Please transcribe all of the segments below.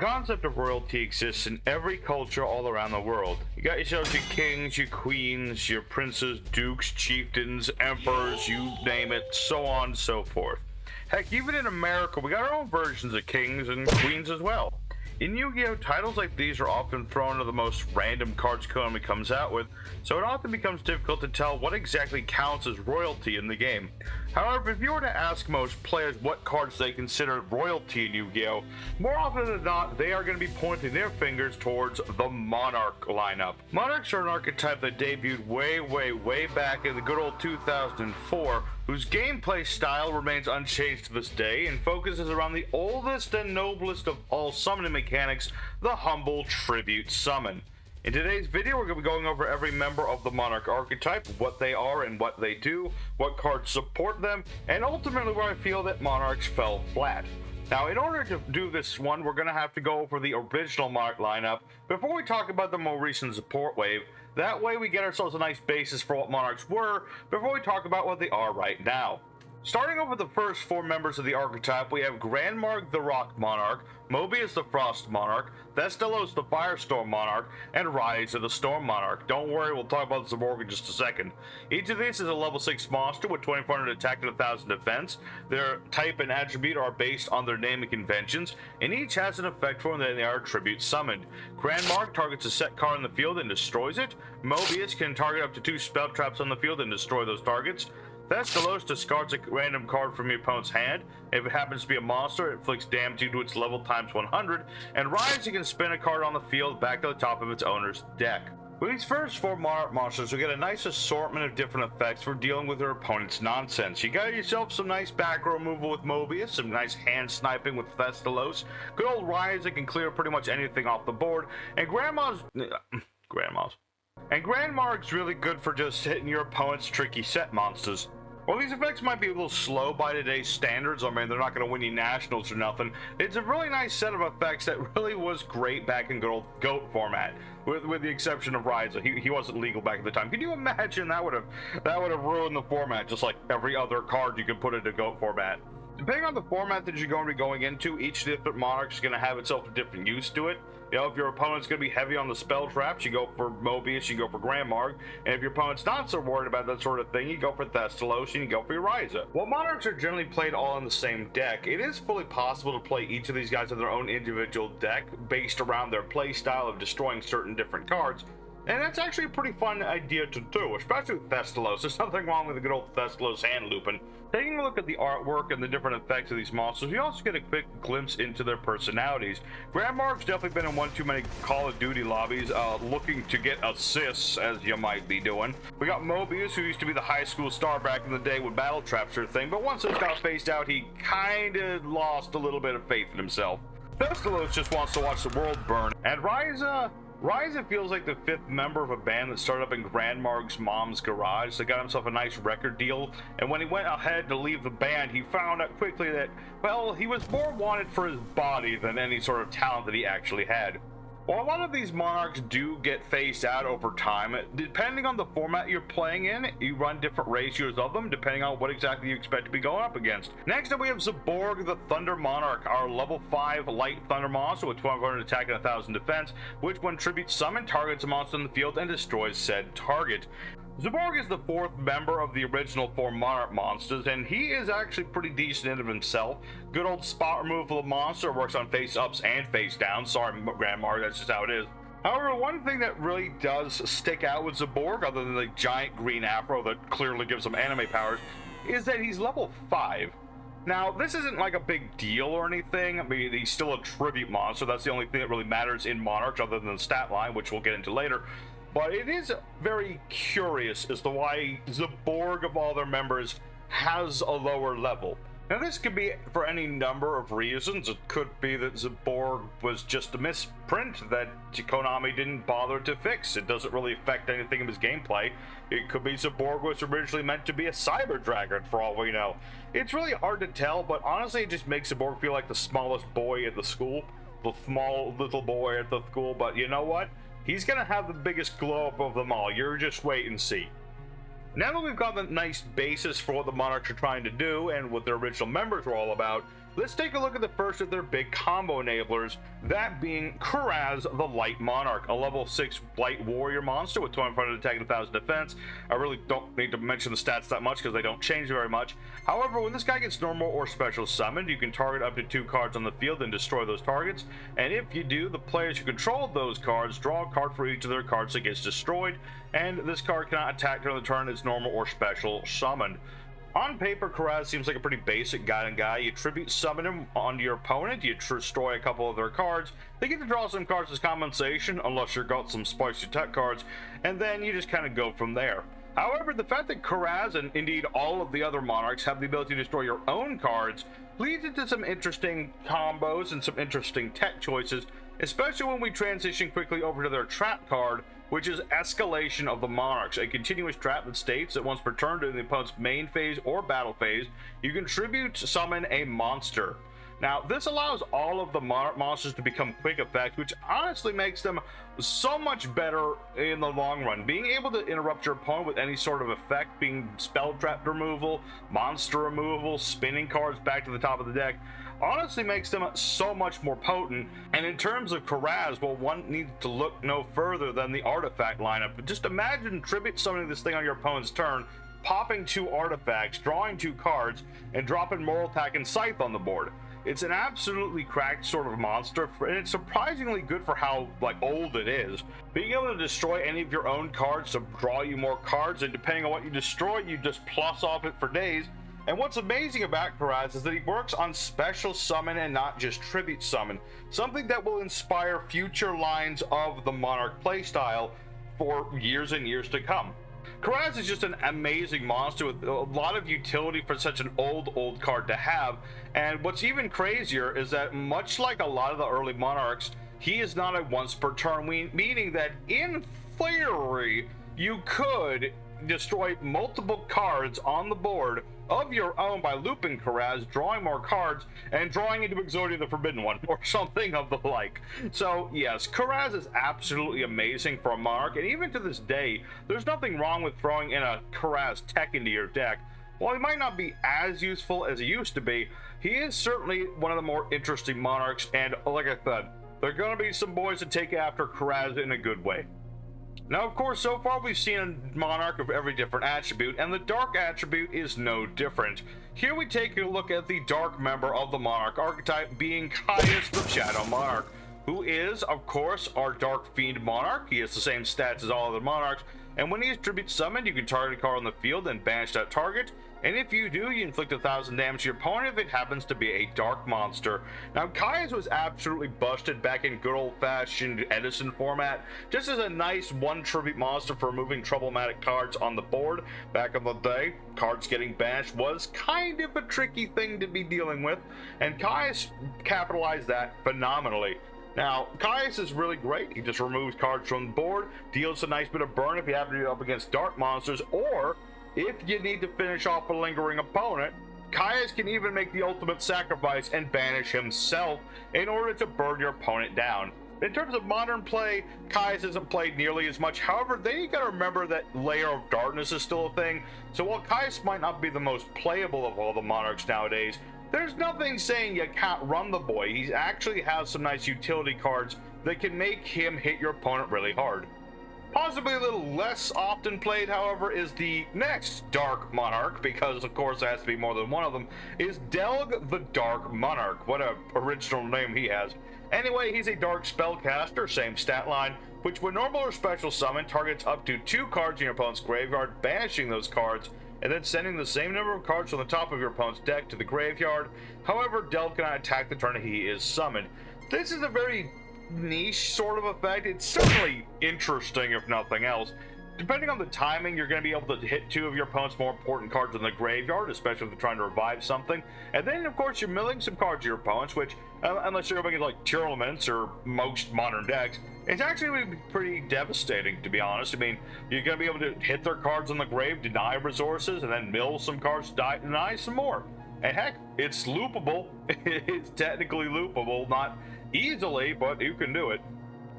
concept of royalty exists in every culture all around the world. You got yourselves your kings, your queens, your princes, dukes, chieftains, emperors, you name it, so on and so forth. Heck, even in America, we got our own versions of kings and queens as well. In Yu-Gi-Oh, titles like these are often thrown into the most random cards Konami comes out with, so it often becomes difficult to tell what exactly counts as royalty in the game. However, if you were to ask most players what cards they consider royalty in Yu-Gi-Oh, more often than not, they are going to be pointing their fingers towards the Monarch lineup. Monarchs are an archetype that debuted way back in the good old 2004, whose gameplay style remains unchanged to this day and focuses around the oldest and noblest of all summoning mechanics, the humble tribute summon. In today's video, we're going to be going over every member of the Monarch archetype, what they are and what they do, what cards support them, and ultimately where I feel that Monarchs fell flat. Now, in order to do this one, we're going to have to go over the original Monarch lineup before we talk about the more recent support wave. That way we get ourselves a nice basis for what Monarchs were before we talk about what they are right now. Starting off with the first four members of the archetype, we have Grandmarg the Rock Monarch, Mobius the Frost Monarch, Thestalos the Firestorm Monarch, and Ryza the Storm Monarch. Don't worry, we'll talk about the Zaborg in just a second. Each of these is a level 6 monster with 2400 attack and 1000 defense. Their type and attribute are based on their naming conventions, and each has an effect for them that they are tribute summoned. Grandmarg targets a set card in the field and destroys it. Mobius can target up to 2 spell traps on the field and destroy those targets. Thestalos discards a random card from your opponent's hand. If it happens to be a monster, it inflicts damage due to its level times 100, and Ryza can spin a card on the field back to the top of its owner's deck. With these first four Monarch monsters, we get a nice assortment of different effects for dealing with their opponent's nonsense. You got yourself some nice back row removal with Mobius, some nice hand sniping with Thestalos. Good old Ryza can clear pretty much anything off the board, and Grandmarg's really good for just hitting your opponent's tricky set monsters. While these effects might be a little slow by today's standards, I mean, they're not going to win you nationals or nothing, it's a really nice set of effects that really was great back in good old GOAT format, with the exception of Ryza. He wasn't legal back at the time. Can you imagine that would have ruined the format, just like every other card you could put into GOAT format? Depending on the format that you're going to be going into, each different Monarch is going to have itself a different use to it. You know, if your opponent's going to be heavy on the spell traps, you go for Mobius, you go for Grandmarg. And if your opponent's not so worried about that sort of thing, you go for Thestalos and you go for your Ryza. While Monarchs are generally played all in the same deck, it is fully possible to play each of these guys in their own individual deck based around their play style of destroying certain different cards. And that's actually a pretty fun idea to do, especially with Thestalos. There's nothing wrong with the good old Thestalos hand looping. Taking a look at the artwork and the different effects of these monsters, we also get a quick glimpse into their personalities. Grandmarg's definitely been in one too many Call of Duty lobbies, looking to get assists, as you might be doing. We got Mobius, who used to be the high school star back in the day with battle traps or thing, but once those got phased out, he kinda lost a little bit of faith in himself. Thestalos just wants to watch the world burn, and Ryza feels like the fifth member of a band that started up in Grandmarg's mom's garage. They got himself a nice record deal, and when he went ahead to leave the band, he found out quickly that, well, he was more wanted for his body than any sort of talent that he actually had. While a lot of these Monarchs do get phased out over time, depending on the format you're playing in, you run different ratios of them, depending on what exactly you expect to be going up against. Next up, we have Zaborg the Thunder Monarch, our level 5 light thunder monster with 1200 attack and 1000 defense, which when tribute summon targets a monster in the field and destroys said target. Zaborg is the fourth member of the original four Monarch monsters, and he is actually pretty decent in of himself. Good old spot removal of monster, works on face ups and face downs. Sorry, Grandmarg, that's just how it is. However, one thing that really does stick out with Zaborg, other than the giant green afro that clearly gives him anime powers, is that he's level 5. Now, this isn't like a big deal or anything. I mean, he's still a tribute monster. That's the only thing that really matters in Monarch, other than the stat line, which we'll get into later. But it is very curious as to why Zaborg, of all their members, has a lower level. Now, this could be for any number of reasons. It could be that Zaborg was just a misprint that Konami didn't bother to fix. It doesn't really affect anything in his gameplay. It could be Zaborg was originally meant to be a cyber dragon, for all we know. It's really hard to tell, but honestly, it just makes Zaborg feel like the smallest boy at the school. The small little boy at the school, but you know what? He's gonna have the biggest glow up of them all. You're just wait and see. Now that we've got the nice basis for what the Monarchs are trying to do and what their original members were all about, Let's take a look at the first of their big combo enablers, that being Karaz the Light Monarch, a level 6 light warrior monster with 2500 attack and 1000 defense. I really don't need to mention the stats that much because they don't change very much. However, when this guy gets normal or special summoned, you can target up to 2 cards on the field and destroy those targets, and if you do, the players who control those cards draw a card for each of their cards that gets destroyed, and this card cannot attack during the turn it's normal or special summoned. On paper, Karaz seems like a pretty basic guiding guy. You tribute summon him onto your opponent, you destroy a couple of their cards, they get to draw some cards as compensation, unless you've got some spicy tech cards, and then you just kind of go from there. However, the fact that Karaz, and indeed all of the other Monarchs, have the ability to destroy your own cards leads into some interesting combos and some interesting tech choices, especially when we transition quickly over to their trap card, which is Escalation of the Monarchs, a continuous trap that states that once per turn during the opponent's main phase or battle phase, you can tribute summon a monster. Now, this allows all of the Monarch monsters to become quick effects, which honestly makes them so much better in the long run. Being able to interrupt your opponent with any sort of effect, being spell trap removal, monster removal, spinning cards back to the top of the deck, honestly makes them so much more potent. And in terms of Karaz, well, one needs to look no further than the artifact lineup. But just imagine tribute summoning this thing on your opponent's turn, popping 2 artifacts, drawing 2 cards, and dropping Moral Attack and Scythe on the board. It's an absolutely cracked sort of monster, and it's surprisingly good for how old it is. Being able to destroy any of your own cards to draw you more cards, and depending on what you destroy, you just plus off it for days. And what's amazing about Karaz is that he works on special summon and not just tribute summon, something that will inspire future lines of the Monarch playstyle for years and years to come. Karaz is just an amazing monster with a lot of utility for such an old card to have, and what's even crazier is that much like a lot of the early Monarchs, he is not a once per turn, meaning that in theory you could destroy multiple cards on the board of your own by looping Karaz, drawing more cards, and drawing into Exodia the Forbidden One, or something of the like. So yes, Karaz is absolutely amazing for a Monarch, and even to this day, there's nothing wrong with throwing in a Karaz tech into your deck. While he might not be as useful as he used to be, he is certainly one of the more interesting Monarchs, and like I said, there are going to be some boys that take after Karaz in a good way. Now, of course, so far we've seen a Monarch of every different attribute, and the Dark attribute is no different. Here we take a look at the Dark member of the Monarch archetype, being Caius the Shadow Monarch, who is, of course, our Dark Fiend Monarch. He has the same stats as all other Monarchs, and when he is tribute summoned, you can target a card on the field and banish that target, and if you do, you inflict 1000 damage to your opponent if it happens to be a dark monster. Now, Caius was absolutely busted back in good old-fashioned Edison format, just as a nice one tribute monster for removing problematic cards on the board. Back in the day, cards getting banished was kind of a tricky thing to be dealing with, and Caius capitalized that phenomenally. Now, Caius is really great. He just removes cards from the board, deals a nice bit of burn if you happen to be up against dark monsters, or if you need to finish off a lingering opponent, Caius can even make the ultimate sacrifice and banish himself in order to burn your opponent down. In terms of modern play, Caius isn't played nearly as much. However, then you gotta remember that Layer of Darkness is still a thing. So while Caius might not be the most playable of all the Monarchs nowadays, there's nothing saying you can't run the boy. He actually has some nice utility cards that can make him hit your opponent really hard. Possibly a little less often played, however, is the next Dark Monarch, because of course there has to be more than one of them, is Delg the Dark Monarch. What a original name he has. Anyway, he's a dark spellcaster, same stat line, which when normal or special summon targets up to 2 cards in your opponent's graveyard, banishing those cards, and then sending the same number of cards from the top of your opponent's deck to the graveyard. However, Delg cannot attack the turn he is summoned. This is a very niche sort of effect. It's certainly interesting, if nothing else. Depending on the timing, you're going to be able to hit 2 of your opponent's more important cards in the graveyard, especially if they're trying to revive something. And then, of course, you're milling some cards to your opponents, which, unless you're going against like Tearlaments or most modern decks, it's actually going to be pretty devastating, to be honest. I mean, you're going to be able to hit their cards on the grave, deny resources, and then mill some cards, deny some more. And heck, it's loopable. It's technically loopable, not easily, but you can do it.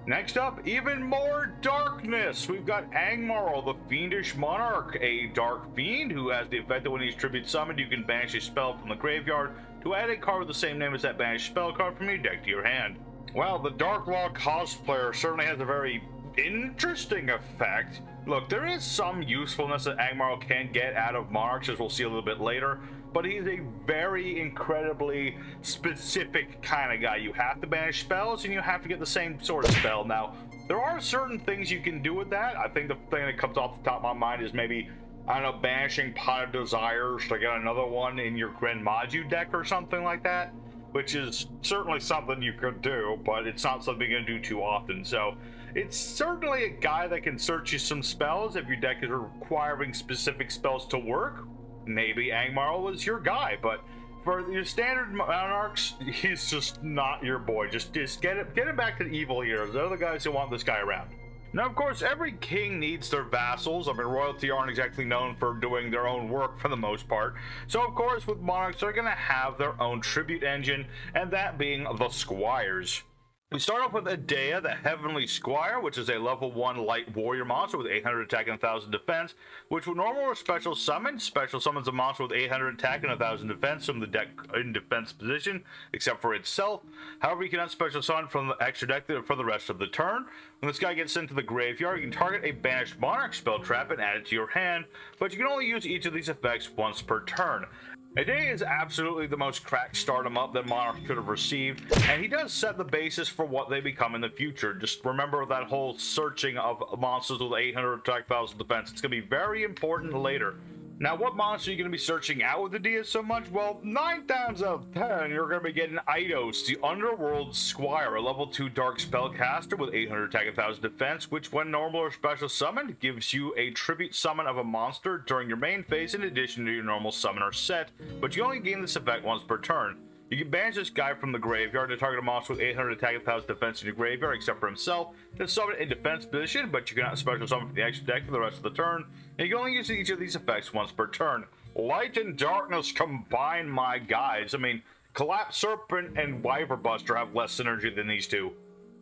Next up, even more darkness. We've got Angmarl, the Fiendish Monarch, a dark fiend who has the effect that when he's tribute summoned, you can banish a spell from the graveyard to add a card with the same name as that banished spell card from your deck to your hand. Well, the Dark Law cosplayer certainly has a very interesting effect. Look, there is some usefulness that Angmarl can get out of Monarchs, as we'll see a little bit later, but he's a very incredibly specific kind of guy. You have to banish spells, and you have to get the same sort of spell. Now, there are certain things you can do with that. I think the thing that comes off the top of my mind is maybe, I don't know, banishing Pot of Desires to get another one in your Grand Maju deck or something like that, which is certainly something you could do, but it's not something you're going to do too often. So it's certainly a guy that can search you some spells if your deck is requiring specific spells to work. Maybe Angmarl was your guy, but for your standard Monarchs, he's just not your boy. Just get him back to the evil heroes. They're the guys who want this guy around. Now, of course, every king needs their vassals. I mean, royalty aren't exactly known for doing their own work for the most part. So, of course, with Monarchs, they're going to have their own tribute engine, and that being the Squires. We start off with Adea, the Heavenly Squire, which is a level 1 light warrior monster with 800 attack and 1000 defense, which with normal or special summons a monster with 800 attack and 1000 defense from the deck in defense position, except for itself. However, you cannot special summon from the extra deck for the rest of the turn. When this guy gets sent to the graveyard, you can target a banished Monarch spell trap and add it to your hand, but you can only use each of these effects once per turn. Adea is absolutely the most cracked stardom up that Monarch could have received, and he does set the basis for what they become in the future. Just remember that whole searching of monsters with 800 attack, 1000 defense. It's going to be very important later. Now, what monster are you going to be searching out with Adea so much? Well, 9 times out of 10, you're going to be getting Eidos, the Underworld Squire, a level 2 dark spellcaster with 800 attack and 1000 defense, which when normal or special summoned, gives you a tribute summon of a monster during your main phase in addition to your normal summoner set, but you only gain this effect once per turn. You can banish this guy from the graveyard to target a monster with 800 attack and 1000 defense in your graveyard, except for himself, then summon it in defense position, but you cannot special summon from the extra deck for the rest of the turn, and you can only use each of these effects once per turn. Light and darkness combine, my guys. I mean, Collapse Serpent and Wyver Buster have less synergy than these two.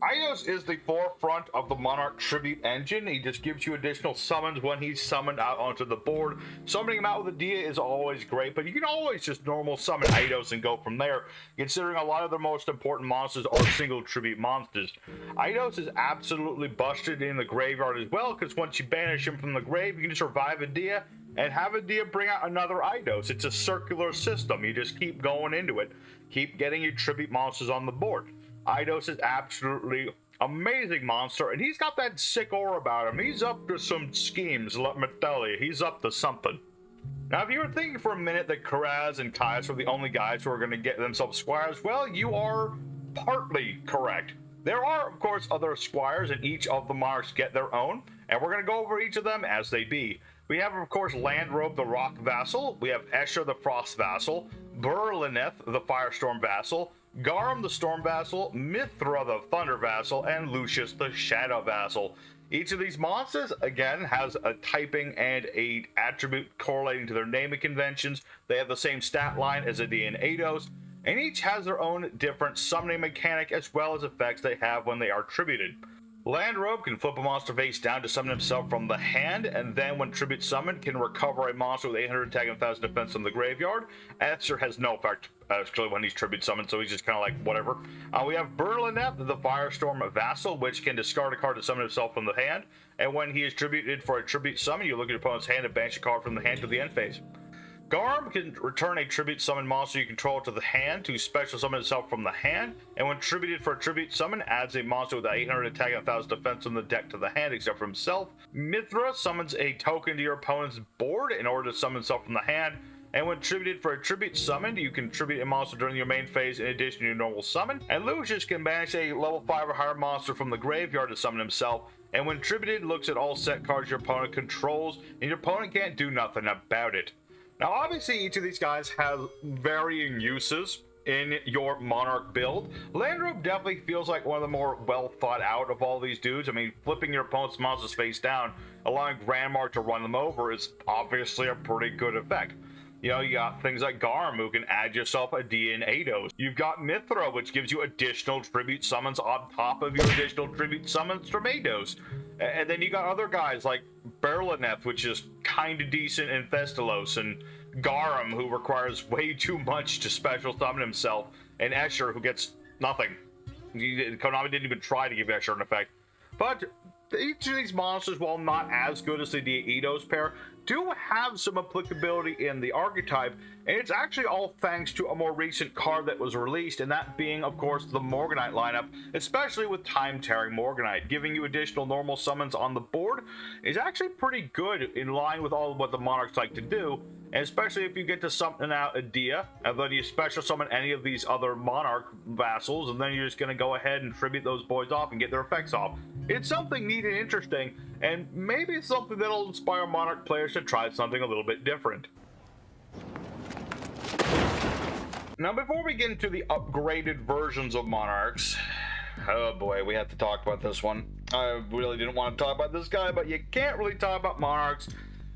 Eidos is the forefront of the Monarch tribute engine. He just gives you additional summons when he's summoned out onto the board. Summoning him out with Adea is always great, but you can always just normal summon Eidos and go from there, considering a lot of the most important monsters are single tribute monsters. Eidos is absolutely busted in the graveyard as well, because once you banish him from the grave, you can just revive Adea and have Adea bring out another Eidos. It's a circular system. You just keep going into it. Keep getting your tribute monsters on the board. Eidos is absolutely amazing monster, and he's got that sick aura about him. He's up to some schemes, let me tell you. He's up to something. Now, if you were thinking for a minute that Karaz and Caius were the only guys who are going to get themselves squires, well, you are partly correct. There are, of course, other squires, and each of the monarchs get their own, and we're going to go over each of them as they be. We have, of course, Landrobe, the Rock Vassal. We have Escher, the Frost Vassal. Burlineth, the Firestorm Vassal. Garum, the Storm Vassal. Mithra, the Thunder Vassal. And Lucius, the Shadow Vassal. Each of these monsters, again, has a typing and a attribute correlating to their naming conventions. They have the same stat line as Adea and Eidos, and each has their own different summoning mechanic as well as effects they have when they are tributed. Landrobe can flip a monster face down to summon himself from the hand, and then when tribute summoned can recover a monster with 800 attack and 1000 defense from the graveyard. Escher has no effect actually when he's tribute summoned, so he's just kind of like whatever. We have Burlineth, the Firestorm Vassal, which can discard a card to summon himself from the hand, and when he is tributed for a tribute summon, you look at your opponent's hand and banish a card from the hand to the end phase. Garum can return a tribute summon monster you control to the hand to special summon itself from the hand, and when tributed for a tribute summon, adds a monster with 800 attack and 1000 defense from the deck to the hand except for himself. Mithra summons a token to your opponent's board in order to summon himself from the hand, and when tributed for a tribute summoned, you can tribute a monster during your main phase in addition to your normal summon. And Lucius can banish a level 5 or higher monster from the graveyard to summon himself, and when tributed, looks at all set cards your opponent controls, and your opponent can't do nothing about it. Now, obviously, each of these guys has varying uses in your Monarch build. Landrobe definitely feels like one of the more well thought out of all these dudes. I mean, flipping your opponent's monsters face down, allowing Grandmark to run them over is obviously a pretty good effect. You know, you got things like Garm, who can add yourself a D in Eidos. You've got Mithra, which gives you additional tribute summons on top of your additional tribute summons from Eidos. And then you got other guys like Berlineth, which is kind of decent in Thestalos, and Garum, who requires way too much to special summon himself, and Escher, who gets nothing. Konami didn't even try to give Escher an effect. But each of these monsters, while not as good as the Eidos pair, do have some applicability in the archetype, and it's actually all thanks to a more recent card that was released, and that being, of course, the Morganite lineup, especially with Time-Tearing Morganite. Giving you additional normal summons on the board is actually pretty good, in line with all of what the Monarchs like to do, and especially if you get to summon out a Dia, and then you special summon any of these other Monarch vassals, and then you're just going to go ahead and tribute those boys off and get their effects off. It's something neat and interesting, and maybe it's something that'll inspire Monarch players to try something a little bit different. Now, before we get into the upgraded versions of Monarchs, oh boy, we have to talk about this one. I really didn't want to talk about this guy, but you can't really talk about Monarchs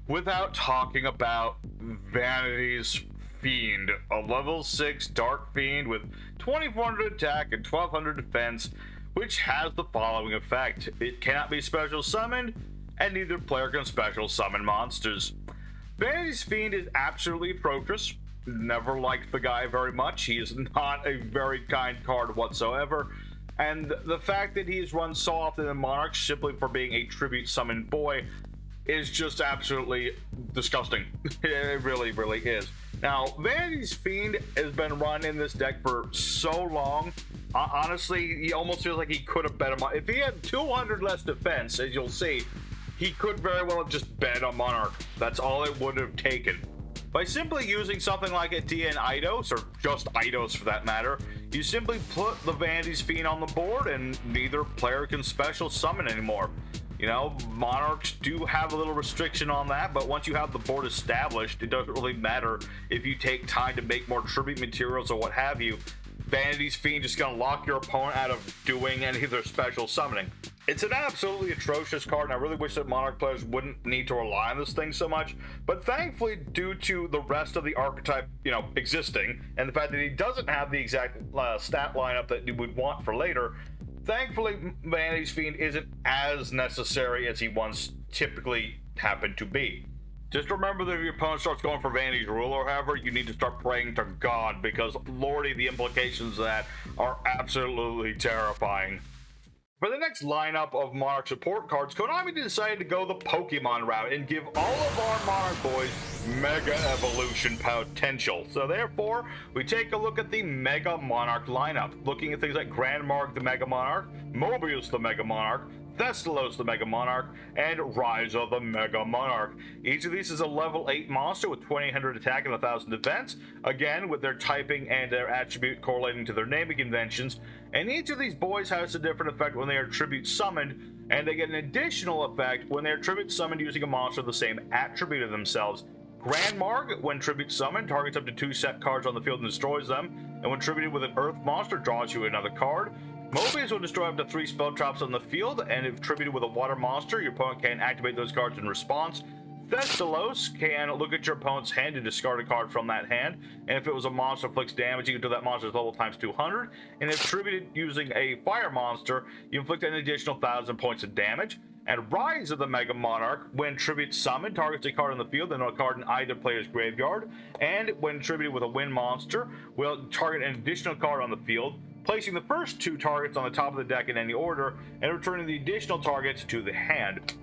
without talking about Vanity's Fiend, a level 6 Dark Fiend with 2400 attack and 1200 defense, which has the following effect. It cannot be special summoned, and neither player can special summon monsters. Vanity's Fiend is absolutely atrocious. Never liked the guy very much. He is not a very kind card whatsoever, and the fact that he is run so often in Monarch simply for being a tribute summon boy is just absolutely disgusting. It really, really is. Now, Vanity's Fiend has been run in this deck for so long. Honestly, he almost feels like he could have bet him on. If he had 200 less defense, as you'll see, he could very well have just bet on Monarch. That's all it would have taken. By simply using something like a Dia and Eidos, or just Eidos for that matter, you simply put the Vanity's Fiend on the board and neither player can special summon anymore. You know, Monarchs do have a little restriction on that, but once you have the board established, it doesn't really matter if you take time to make more tribute materials or what have you. Vanity's Fiend just gonna lock your opponent out of doing any of their special summoning. It's an absolutely atrocious card, and I really wish that Monarch players wouldn't need to rely on this thing so much, but thankfully, due to the rest of the archetype, you know, existing, and the fact that he doesn't have the exact stat lineup that you would want for later, thankfully, Vanity's Fiend isn't as necessary as he once typically happened to be. Just remember that if your opponent starts going for Vanity's Ruler, however, you need to start praying to God, because lordy, the implications of that are absolutely terrifying. For the next lineup of Monarch support cards, Konami decided to go the Pokemon route and give all of our Monarch boys Mega Evolution potential. So therefore, we take a look at the Mega Monarch lineup, looking at things like Grandmark the Mega Monarch, Mobius the Mega Monarch, Thestalos the Mega Monarch, and Ryza the Mega Monarch. Each of these is a level 8 monster with 2800 attack and 1000 defense, again with their typing and their attribute correlating to their naming conventions, and each of these boys has a different effect when they are tribute summoned, and they get an additional effect when they are tribute summoned using a monster of the same attribute of themselves. Grandmark, when tribute summoned, targets up to 2 set cards on the field and destroys them, and when tributed with an Earth monster, draws you another card. Mobius will destroy up to 3 spell traps on the field, and if tributed with a water monster, your opponent can activate those cards in response. Thestalos can look at your opponent's hand and discard a card from that hand, and if it was a monster, inflicts damage equal to that monster's level times 200, and if tributed using a fire monster, you inflict an additional 1000 points of damage. And Ryza the Mega Monarch, when tribute summoned, targets a card on the field and a card in either player's graveyard, and when tributed with a wind monster, will target an additional card on the field, placing the first 2 targets on the top of the deck in any order, and returning the additional targets to the hand.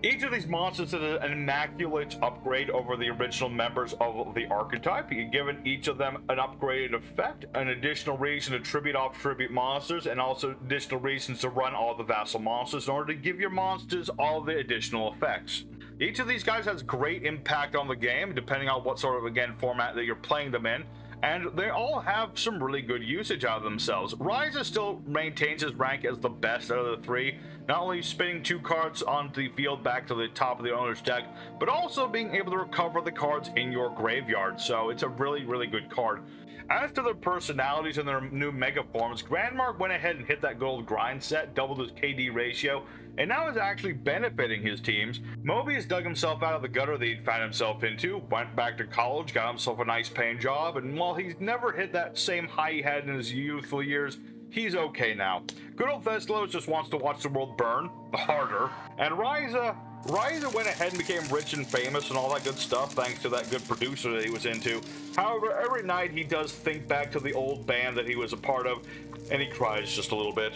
Each of these monsters is an immaculate upgrade over the original members of the archetype. You've given each of them an upgraded effect, an additional reason to tribute off tribute monsters, and also additional reasons to run all the vassal monsters in order to give your monsters all the additional effects. Each of these guys has great impact on the game, depending on what sort of, again, format that you're playing them in. And they all have some really good usage out of themselves. Ryza still maintains his rank as the best out of the 3, not only spinning 2 cards on the field back to the top of the owner's deck, but also being able to recover the cards in your graveyard, so it's a really, really good card. As to their personalities and their new mega forms, Grandmark went ahead and hit that gold grind set, doubled his KD ratio, and now is actually benefiting his teams. Mobius dug himself out of the gutter that he'd found himself into, went back to college, got himself a nice paying job, and while he's never hit that same high he had in his youthful years, he's okay now. Good old Theslos just wants to watch the world burn harder, and Ryza went ahead and became rich and famous and all that good stuff thanks to that good producer that he was into. However, every night he does think back to the old band that he was a part of, and he cries just a little bit.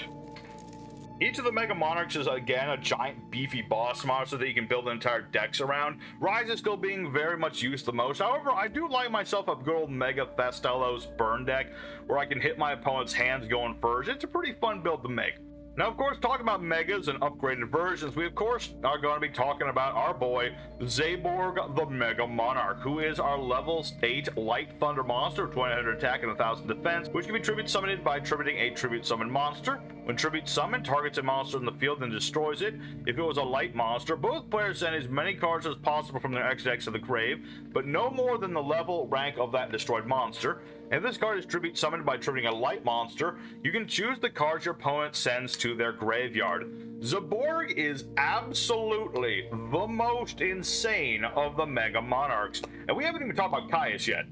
Each of the Mega Monarchs is again a giant beefy boss monster that you can build entire decks around. Rise is still being very much used the most. However, I do like myself a good old Mega Thestelos burn deck where I can hit my opponent's hands going first. It's a pretty fun build to make. Now, of course, talking about megas and upgraded versions, we of course are going to be talking about our boy Zaborg the Mega Monarch, who is our level 8 Light Thunder monster, 2000 attack and 1000 defense, which can be tribute summoned by tributing a tribute summon monster. When tribute summoned, targets a monster in the field and destroys it. If it was a light monster, both players send as many cards as possible from their extra decks to the grave, but no more than the level rank of that destroyed monster. If this card is tribute summoned by tributing a light monster, you can choose the cards your opponent sends to their graveyard. Zaborg is absolutely the most insane of the Mega Monarchs, and we haven't even talked about Caius yet.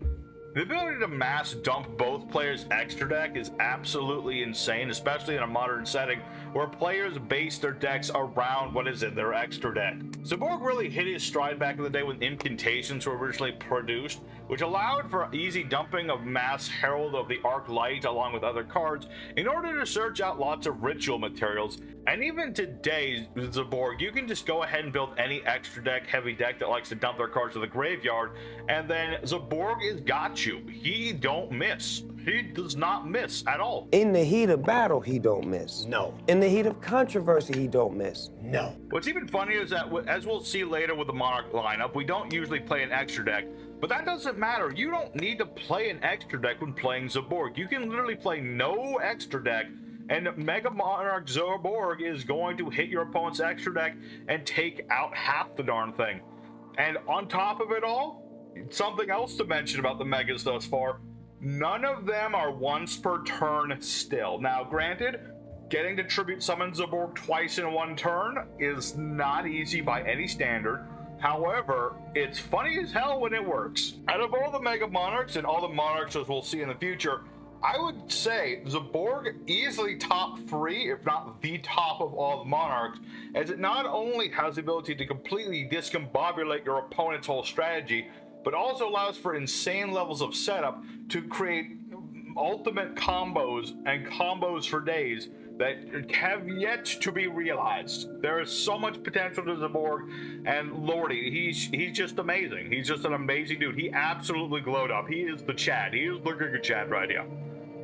The ability to mass dump both players' extra deck is absolutely insane, especially in a modern setting where players base their decks around what is in their extra deck. Zaborg really hit his stride back in the day when incantations were originally produced, which allowed for easy dumping of mass Herald of the Arc Light along with other cards in order to search out lots of ritual materials. And even today, Zaborg, you can just go ahead and build any extra deck, heavy deck that likes to dump their cards to the graveyard, and then Zaborg has got you. He don't miss. He does not miss at all. In the heat of battle, he don't miss. No. In the heat of controversy, he don't miss. No. What's even funnier is that, as we'll see later with the Monarch lineup, we don't usually play an extra deck, but that doesn't matter. You don't need to play an extra deck when playing Zaborg. You can literally play no extra deck, and Mega Monarch Zaborg is going to hit your opponent's extra deck and take out half the darn thing. And on top of it all, something else to mention about the Megas thus far, none of them are once per turn still. Now, granted, getting to tribute summon Zaborg twice in one turn is not easy by any standard. However, it's funny as hell when it works. Out of all the Mega Monarchs and all the Monarchs as we'll see in the future, I would say Zaborg easily top 3, if not the top of all the Monarchs, as it not only has the ability to completely discombobulate your opponent's whole strategy, but also allows for insane levels of setup to create ultimate combos and combos for days that have yet to be realized. There is so much potential to Zaborg, and lordy, he's just amazing. He's just an amazing dude. He absolutely glowed up. He is the Chad. He is the Giga Chad right here.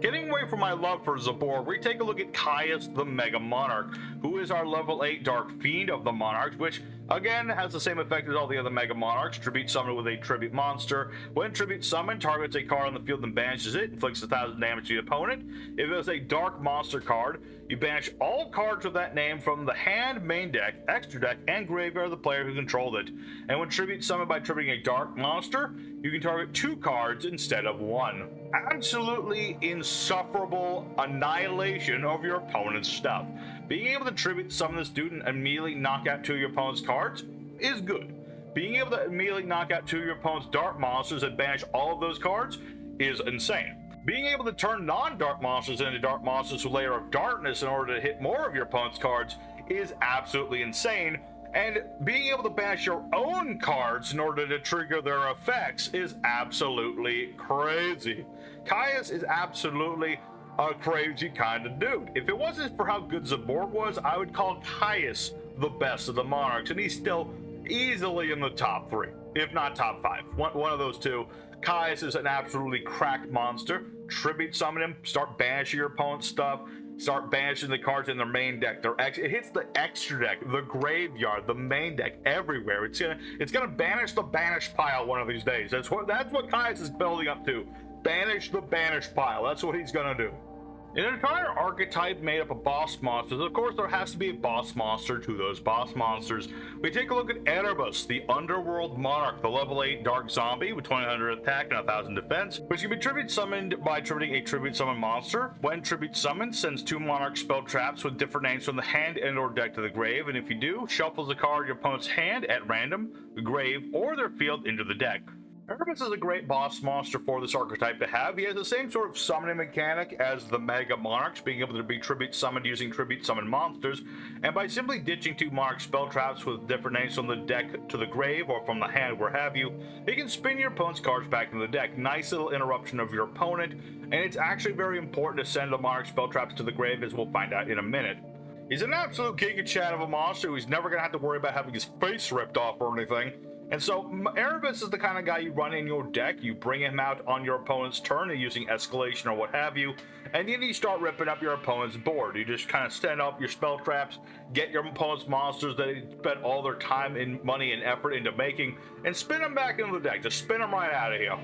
Getting away from my love for Zaborg, we take a look at Caius the Mega Monarch, who is our level 8 Dark Fiend of the Monarchs, which again has the same effect as all the other Mega Monarchs. Tribute summoned with a tribute monster. When tribute summoned, targets a card on the field and banishes it, inflicts 1000 damage to the opponent. If it is a dark monster card, you banish all cards with that name from the hand, main deck, extra deck, and graveyard of the player who controlled it. And when tribute summoned by tributing a dark monster, you can target 2 cards instead of 1. Absolutely insufferable annihilation of your opponent's stuff. Being able to tribute summon this dude and immediately knock out 2 of your opponent's cards is good. Being able to immediately knock out 2 of your opponent's dark monsters and banish all of those cards is insane. Being able to turn non-dark monsters into dark monsters with Layer of Darkness in order to hit more of your opponent's cards is absolutely insane. And being able to banish your own cards in order to trigger their effects is absolutely crazy. Caius is absolutely a crazy kind of dude. If it wasn't for how good Zaborg was, I would call Caius the best of the Monarchs, and he's still easily in the top 3, if not top 5. One of those two. Caius is an absolutely cracked monster. Tribute summon him, start banishing your opponent's stuff, start banishing the cards in their main deck. It hits the extra deck, the graveyard, the main deck, everywhere. It's gonna banish the banish pile one of these days. That's what Caius is building up to. Banish the banish pile. That's what he's gonna do. An entire archetype made up of boss monsters. Of course, there has to be a boss monster to those boss monsters. We take a look at Erebus, the Underworld Monarch, the level 8 Dark Zombie with 2000 attack and 1000 defense, which can be tribute summoned by tributing a tribute summon monster. When tribute summoned, sends 2 Monarch spell traps with different names from the hand and or deck to the grave, and if you do, shuffles a card in your opponent's hand at random, the grave, or their field into the deck. Erebus is a great boss monster for this archetype to have. He has the same sort of summoning mechanic as the Mega Monarchs, being able to be tribute summoned using tribute summon monsters, and by simply ditching 2 Monarch spell traps with different names from the deck to the grave or from the hand, where have you, he can spin your opponent's cards back into the deck. Nice little interruption of your opponent, and it's actually very important to send the Monarch spell traps to the grave, as we'll find out in a minute. He's an absolute Giga Chad of a monster who's never going to have to worry about having his face ripped off or anything. And so Erebus is the kind of guy you run in your deck. You bring him out on your opponent's turn using escalation or what have you, and then you start ripping up your opponent's board. You just kind of stand up your spell traps, get your opponent's monsters that they spent all their time and money and effort into making, and spin them back into the deck. Just spin them right out of here.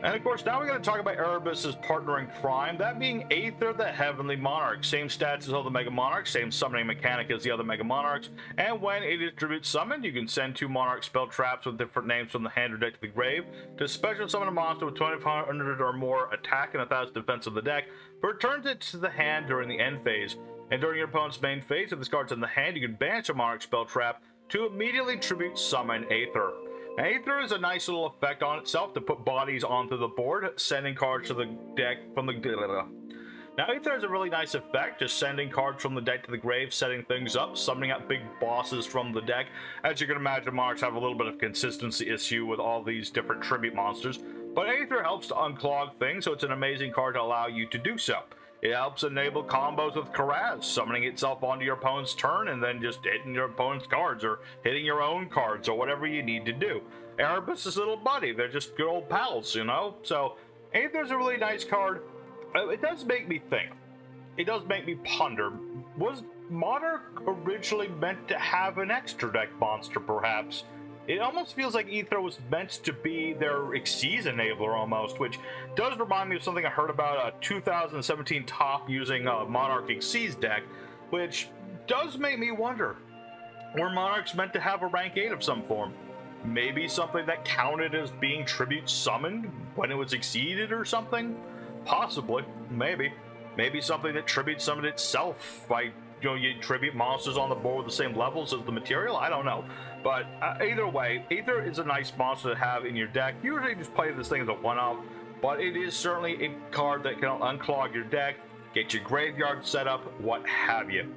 And of course, now we're going to talk about Erebus's partner in crime, that being Aether the Heavenly Monarch. Same stats as all the Mega Monarchs, same summoning mechanic as the other Mega Monarchs, and when it is tribute summoned, you can send 2 Monarch spell traps with different names from the hand or deck to the grave to special summon a monster with 2500 or more attack and 1000 defense of the deck, but returns it to the hand during the end phase. And during your opponent's main phase, if this card's in the hand, you can banish a Monarch spell trap to immediately tribute summon Aether. Aether is a nice little effect on itself to put bodies onto the board, sending cards to the deck from the... Now, Aether is a really nice effect, just sending cards from the deck to the grave, setting things up, summoning up big bosses from the deck. As you can imagine, Monarchs have a little bit of consistency issue with all these different tribute monsters, but Aether helps to unclog things, so it's an amazing card to allow you to do so. It helps enable combos with Karaz, summoning itself onto your opponent's turn and then just hitting your opponent's cards or hitting your own cards or whatever you need to do. Erebus is little buddy. They're just good old pals, you know? So, Aether's a really nice card. It does make me think. It does make me ponder. Was Monarch originally meant to have an extra deck monster, perhaps? It almost feels like Aether was meant to be their Xyz enabler almost, which does remind me of something I heard about a 2017 top using a Monarch Xyz deck, which does make me wonder, were Monarchs meant to have a rank 8 of some form? Maybe something that counted as being tribute summoned when it was exceeded or something? Possibly, maybe. Maybe something that tribute summoned itself by, you tribute monsters on the board with the same levels as the material? I don't know. But either way, Aether is a nice monster to have in your deck. Usually just play this thing as a one-off, but it is certainly a card that can unclog your deck, get your graveyard set up, what have you.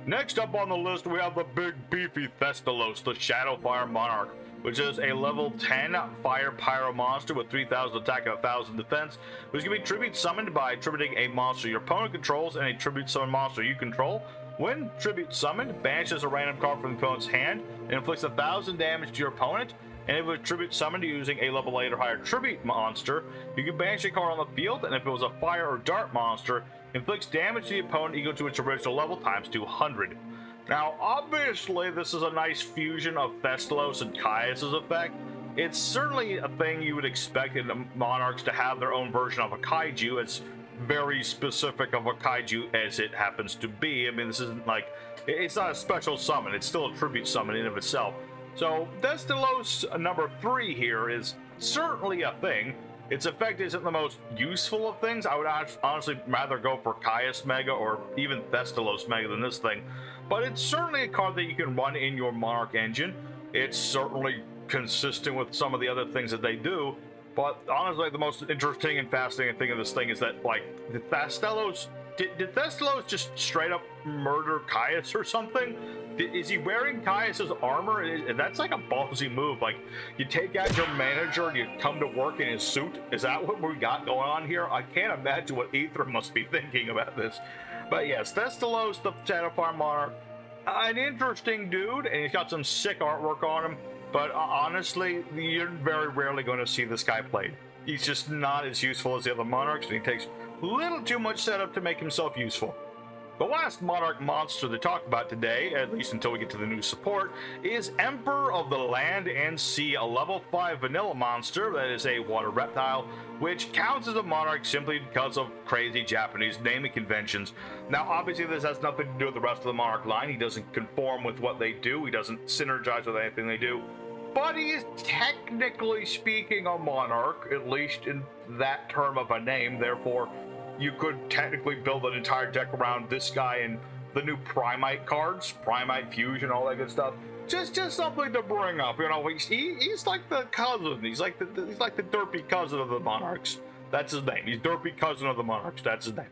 Next up on the list, we have the big beefy Thestalos, the Shadowfire Monarch, which is a level 10 Fire Pyro monster with 3000 attack and 1000 defense, which can be tribute summoned by tributing a monster your opponent controls and a tribute summon monster you control. When tribute summoned, banishes a random card from the opponent's hand and inflicts 1000 damage to your opponent. And if it was tribute summoned using a level 8 or higher tribute monster, you can banish a card on the field, and if it was a fire or dart monster, inflicts damage to the opponent equal to its original level times 200. Now, obviously, this is a nice fusion of Thestalos and Caius' effect. It's certainly a thing you would expect in the Monarchs to have their own version of a kaiju. It's very specific of a kaiju as it happens to be. I mean, this isn't like, it's not a special summon, it's still a tribute summon in of itself. So Thestalos number 3 here is certainly a thing. Its effect isn't the most useful of things. I would honestly rather go for Caius Mega or even Thestalos Mega than this thing, but it's certainly a card that you can run in your Monarch engine. It's certainly consistent with some of the other things that they do. But honestly, the most interesting and fascinating thing of this thing is that, like, the Thestalos, did Thestalos just straight up murder Caius or something? Is he wearing Caius's armor? That's like a ballsy move. Like, you take out your manager and you come to work in his suit? Is that what we got going on here? I can't imagine what Aether must be thinking about this. But yes, Thestalos, the Shadowfire Monarch, an interesting dude, and he's got some sick artwork on him. But honestly, you're very rarely going to see this guy played. He's just not as useful as the other Monarchs, and he takes a little too much setup to make himself useful. The last Monarch monster to talk about today, at least until we get to the new support, is Emperor of the Land and Sea, a level 5 vanilla monster that is a water reptile, which counts as a Monarch simply because of crazy Japanese naming conventions. Now, obviously, this has nothing to do with the rest of the Monarch line. He doesn't conform with what they do, he doesn't synergize with anything they do. But he is technically speaking a Monarch, at least in that term of a name, therefore you could technically build an entire deck around this guy and the new Primite cards, Primite Fusion, all that good stuff. Just something to bring up, you know. He's like the cousin. He's like the derpy cousin of the Monarchs. That's his name. He's derpy cousin of the Monarchs. That's his name.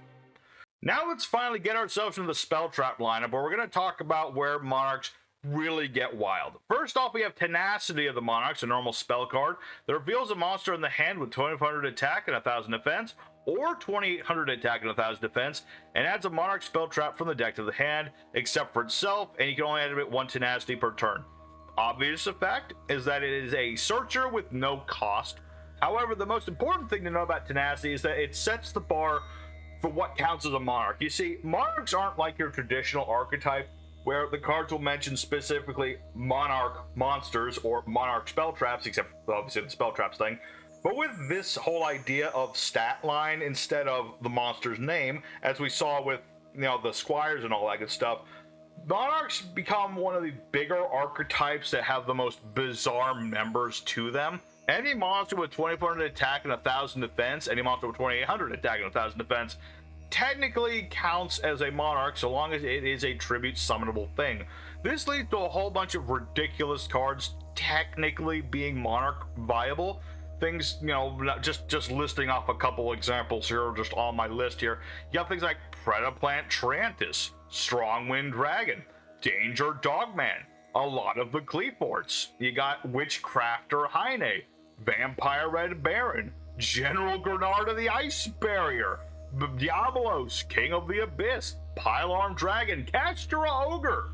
Now let's finally get ourselves into the Spell Trap lineup, where we're going to talk about where Monarchs really get wild. First off, we have Tenacity of the Monarchs, a normal spell card that reveals a monster in the hand with 2500 attack and 1000 defense, or 2800 attack and 1000 defense, and adds a Monarch spell trap from the deck to the hand, except for itself, and you can only activate 1 Tenacity per turn. Obvious effect is that it is a searcher with no cost. However, the most important thing to know about Tenacity is that it sets the bar for what counts as a Monarch. You see, Monarchs aren't like your traditional archetype, where the cards will mention specifically Monarch monsters or Monarch spell traps, except obviously the spell traps thing. But with this whole idea of stat line instead of the monster's name, as we saw with, you know, the Squires and all that good stuff, Monarchs become one of the bigger archetypes that have the most bizarre members to them. Any monster with 2400 attack and 1000 defense, any monster with 2800 attack and 1000 defense, technically counts as a Monarch so long as it is a tribute summonable thing. This leads to a whole bunch of ridiculous cards technically being Monarch viable. Things, you know, just listing off a couple examples here, just on my list here. You have things like Predaplant Trantis, Strongwind Dragon, Danger Dogman, a lot of the Cleaforts. You got Witchcrafter Heine, Vampire Red Baron, General Grenard of the Ice Barrier, Diabolos, King of the Abyss, Pylarm Dragon, Castura Ogre.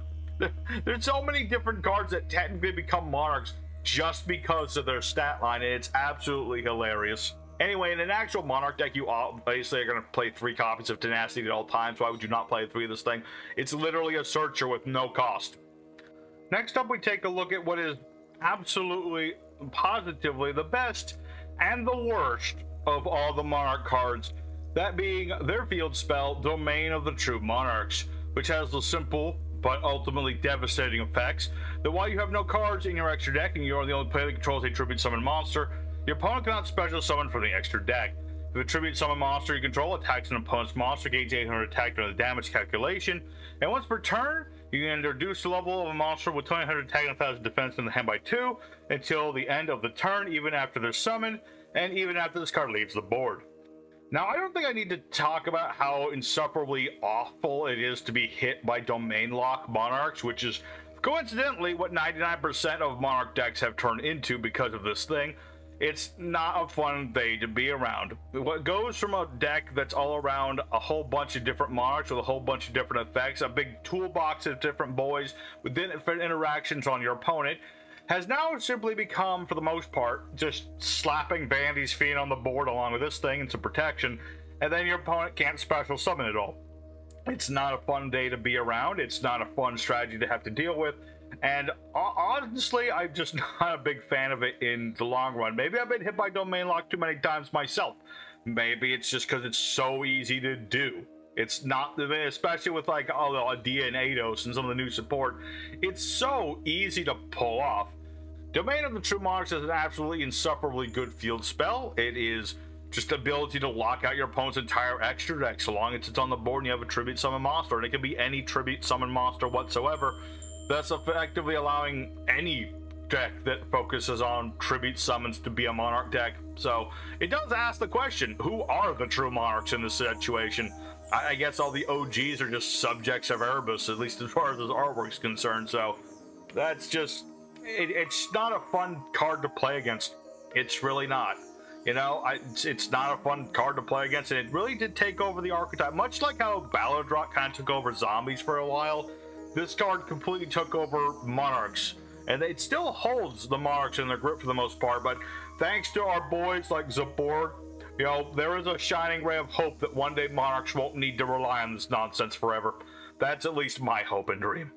There's so many different cards that technically become Monarchs just because of their stat line, and it's absolutely hilarious. Anyway, in an actual Monarch deck, you obviously are going to play 3 copies of Tenacity at all times. Why would you not play 3 of this thing? It's literally a searcher with no cost. Next up, we take a look at what is absolutely, positively the best and the worst of all the Monarch cards. That being their field spell, Domain of the True Monarchs, which has the simple but ultimately devastating effects that while you have no cards in your extra deck and you are the only player that controls a tribute summon monster, your opponent cannot special summon from the extra deck. If a tribute summon monster you control attacks an opponent's monster, gains 800 attack during the damage calculation, and once per turn, you can reduce the level of a monster with 200 attack and 1000 defense in the hand by 2 until the end of the turn, even after they're summoned, and even after this card leaves the board. Now, I don't think I need to talk about how insufferably awful it is to be hit by Domain Lock Monarchs, which is coincidentally what 99% of Monarch decks have turned into because of this thing. It's not a fun thing to be around. What goes from a deck that's all around a whole bunch of different Monarchs with a whole bunch of different effects, a big toolbox of different boys with different interactions on your opponent, has now simply become, for the most part, just slapping Vandy's Fiend on the board along with this thing and some protection, and then your opponent can't special summon it all. It's not a fun day to be around, it's not a fun strategy to have to deal with, and honestly, I'm just not a big fan of it in the long run. Maybe I've been hit by Domain Lock too many times myself. Maybe it's just because it's so easy to do. It's not, especially with like Adia and Eidos and some of the new support, it's so easy to pull off. Domain of the True Monarchs is an absolutely insufferably good field spell. It is just the ability to lock out your opponent's entire extra deck so long as it's on the board and you have a tribute summon monster, and it can be any tribute summon monster whatsoever. That's effectively allowing any deck that focuses on tribute summons to be a Monarch deck. So it does ask the question, who are the true Monarchs in this situation? I guess all the OGs are just subjects of Erebus, at least as far as his artwork's concerned. So that's just, it's not a fun card to play against. It's really not. You know, it's not a fun card to play against, and it really did take over the archetype. Much like how Balladrot kind of took over zombies for a while, this card completely took over Monarchs. And it still holds the Monarchs in their grip for the most part, but thanks to our boys like Zaborg, You know, there is a shining ray of hope that one day Monarchs won't need to rely on this nonsense forever. That's at least my hope and dream.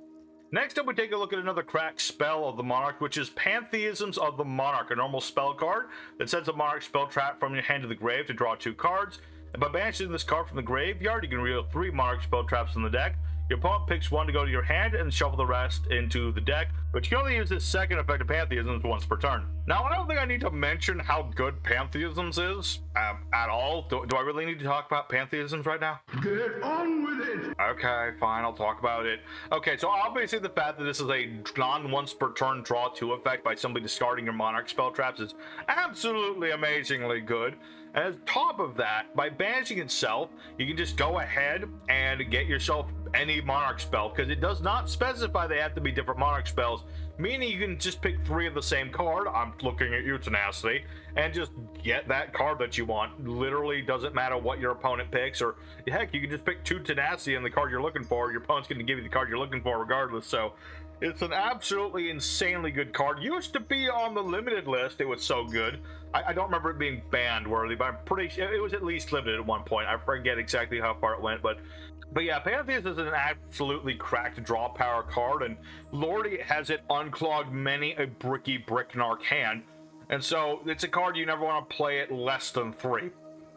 Next up, we take a look at another cracked spell of the Monarch, which is Pantheisms of the Monarch, a normal spell card that sends a Monarch spell trap from your hand to the grave to draw 2 cards. And by banishing this card from the graveyard, you can reveal 3 Monarch spell traps in the deck. Your opponent picks 1 to go to your hand and shuffle the rest into the deck, but you can only use this second effect of Pantheisms once per turn. Now, I don't think I need to mention how good Pantheisms is at all. Do I really need to talk about Pantheisms right now? Get on with it! Okay, fine, I'll talk about it. Okay, so obviously the fact that this is a non-once per turn draw 2 effect by simply discarding your Monarch spell traps is absolutely amazingly good. And on top of that, by banishing itself, you can just go ahead and get yourself any Monarch spell, because it does not specify they have to be different Monarch spells, meaning you can just pick 3 of the same card. I'm looking at you, Tenacity, and just get that card that you want. Literally doesn't matter what your opponent picks, or heck, you can just pick 2 Tenacity and the card you're looking for. Your opponent's going to give you the card you're looking for regardless, so it's an absolutely insanely good card. Used to be on the limited list, it was so good. I don't remember it being banned worthy, but I'm pretty sure it was at least limited at one point. I forget exactly how far it went, but yeah, Pantheist is an absolutely cracked draw power card, and Lordy has it unclogged many a bricky Bricknark hand, and so it's a card you never want to play at less than 3.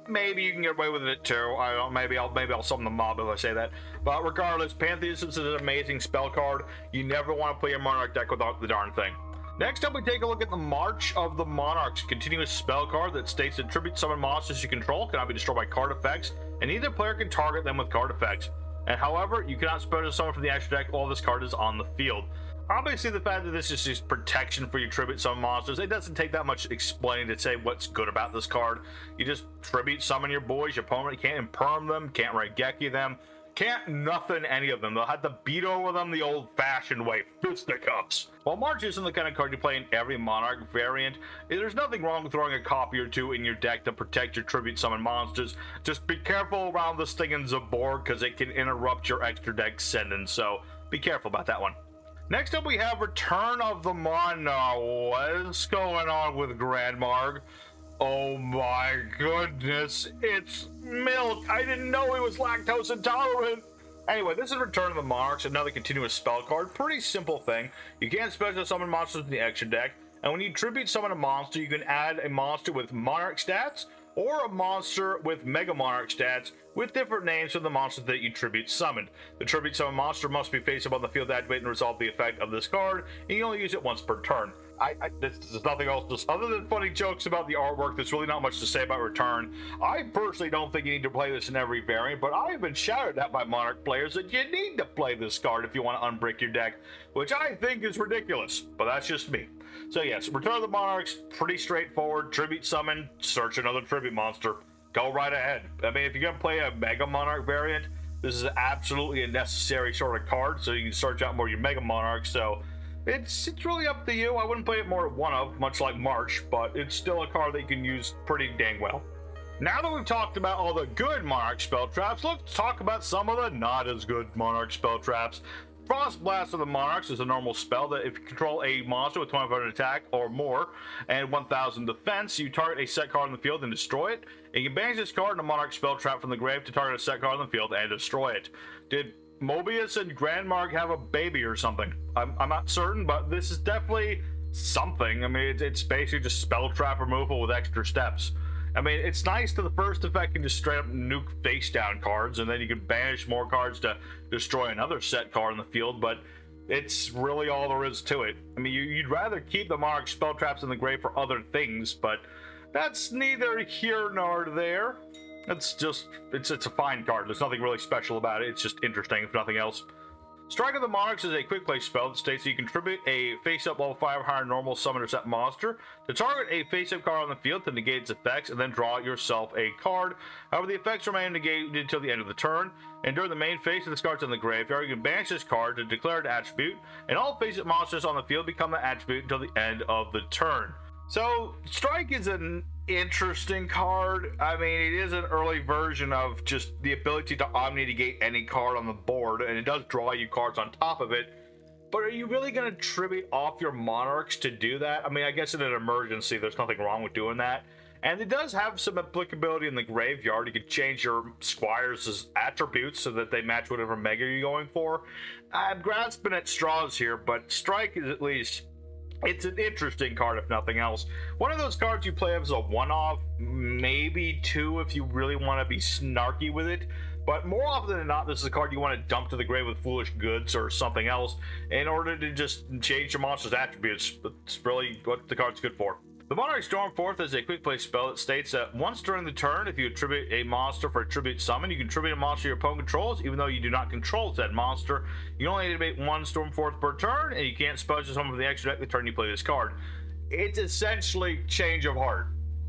Maybe you can get away with it too. I don't. Maybe I'll summon the mob if I say that. But regardless, Pantheist is an amazing spell card. You never want to play your Monarch deck without the darn thing. Next up, we take a look at the March of the Monarchs, a continuous spell card that states that tribute summon monsters you control cannot be destroyed by card effects, and neither player can target them with card effects. And however, you cannot special summon from the extra deck while this card is on the field. Obviously, the fact that this is just protection for your tribute summon monsters, it doesn't take that much explaining to say what's good about this card. You just tribute summon your boys, your opponent can't imperm them, can't Raigeki them, can't nothing any of them. They'll have to beat over them the old-fashioned way, fisticuffs. While March isn't the kind of card you play in every Monarch variant, there's nothing wrong with throwing a copy or 2 in your deck to protect your tribute summon monsters. Just be careful around this thing in Zabor, because it can interrupt your extra deck sending, so be careful about that one. Next up, we have Return of the Monarch. What's going on with Grandmarg? Oh my goodness, it's milk. I didn't know it was lactose intolerant. Anyway, this is Return of the Monarchs, another continuous spell card. Pretty simple thing. You can't special summon monsters in the extra deck, and when you tribute summon a monster, you can add a monster with Monarch stats or a monster with Mega Monarch stats with different names for the monsters that you tribute summoned. The tribute summon monster must be face up on the field to activate and resolve the effect of this card, and you only use it once per turn. There's nothing else, just other than funny jokes about the artwork. There's really not much to say about Return. I personally don't think you need to play this in every variant, but I've been shouted at by Monarch players that you need to play this card if you want to unbrick your deck, which I think is ridiculous, but that's just me. So yes, Return of the Monarchs, pretty straightforward. Tribute summon, search another tribute monster. Go right ahead. I mean, if you're gonna play a Mega Monarch variant, this is absolutely a necessary sort of card, so you can search out more of your Mega Monarchs, so it's really up to you. I wouldn't play it more at 1 of, much like March, but it's still a card that you can use pretty dang well. Now that we've talked about all the good Monarch spell traps, let's talk about some of the not as good Monarch spell traps. Frost Blast of the Monarchs is a normal spell that if you control a monster with 2500 attack or more and 1000 defense, you target a set card on the field and destroy it. And you can banish this card in a Monarch spell trap from the grave to target a set card on the field and destroy it. Did Mobius and Grandmark have a baby or something? I'm not certain, but this is definitely something. I mean, it's basically just spell trap removal with extra steps. I mean, it's nice to the first effect can just straight up nuke face down cards, and then you can banish more cards to destroy another set card in the field, but it's really all there is to it. I mean, you'd rather keep the Monarch spell traps in the grave for other things, but that's neither here nor there. It's a fine card. There's nothing really special about it. It's just interesting, if nothing else. Strike of the Monarchs is a quick play spell that states that you contribute a face-up level 5 or higher normal summon or set monster to target a face-up card on the field to negate its effects and then draw yourself a card. However, the effects remain negated until the end of the turn, and during the main phase of this card's in the graveyard, you can banish this card to declare an attribute, and all face-up monsters on the field become the attribute until the end of the turn. So, Strike is an interesting card. I mean, it is an early version of just the ability to omni-negate any card on the board, and it does draw you cards on top of it. But are you really going to tribute off your Monarchs to do that? I mean, I guess in an emergency, there's nothing wrong with doing that. And it does have some applicability in the graveyard. You can change your Squires' attributes so that they match whatever mega you're going for. I'm grasping at straws here, but Strike is at least... it's an interesting card, if nothing else. One of those cards you play as a one-off, maybe two if you really want to be snarky with it. But more often than not, this is a card you want to dump to the grave with Foolish Goods or something else in order to just change your monster's attributes. That's really what the card's good for. The Monarch Stormforth is a quick play spell that states that once during the turn, if you attribute a monster for a tribute summon, you can tribute a monster your opponent controls, even though you do not control said monster. You can only activate one Stormforth per turn, and you can't special summon from the extra deck the turn you play this card. It's essentially Change of Heart,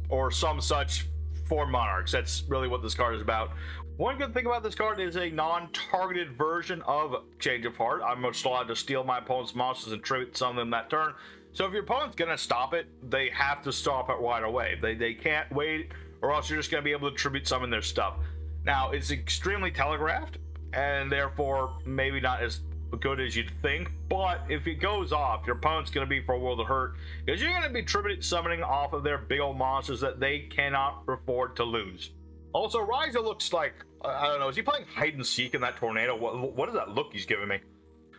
or some such for Monarchs. That's really what this card is about. One good thing about this card is a non-targeted version of Change of Heart. I'm just allowed to steal my opponent's monsters and tribute some of them that turn. So if your opponent's gonna stop it, they have to stop it right away. They can't wait, or else you're just gonna be able to tribute summon their stuff. Now, it's extremely telegraphed, and therefore maybe not as good as you'd think, but if it goes off, your opponent's gonna be for a world of hurt, because you're gonna be tribute summoning off of their big old monsters that they cannot afford to lose. Also, Ryza looks like, I don't know, is he playing hide and seek in that tornado? What is that look he's giving me?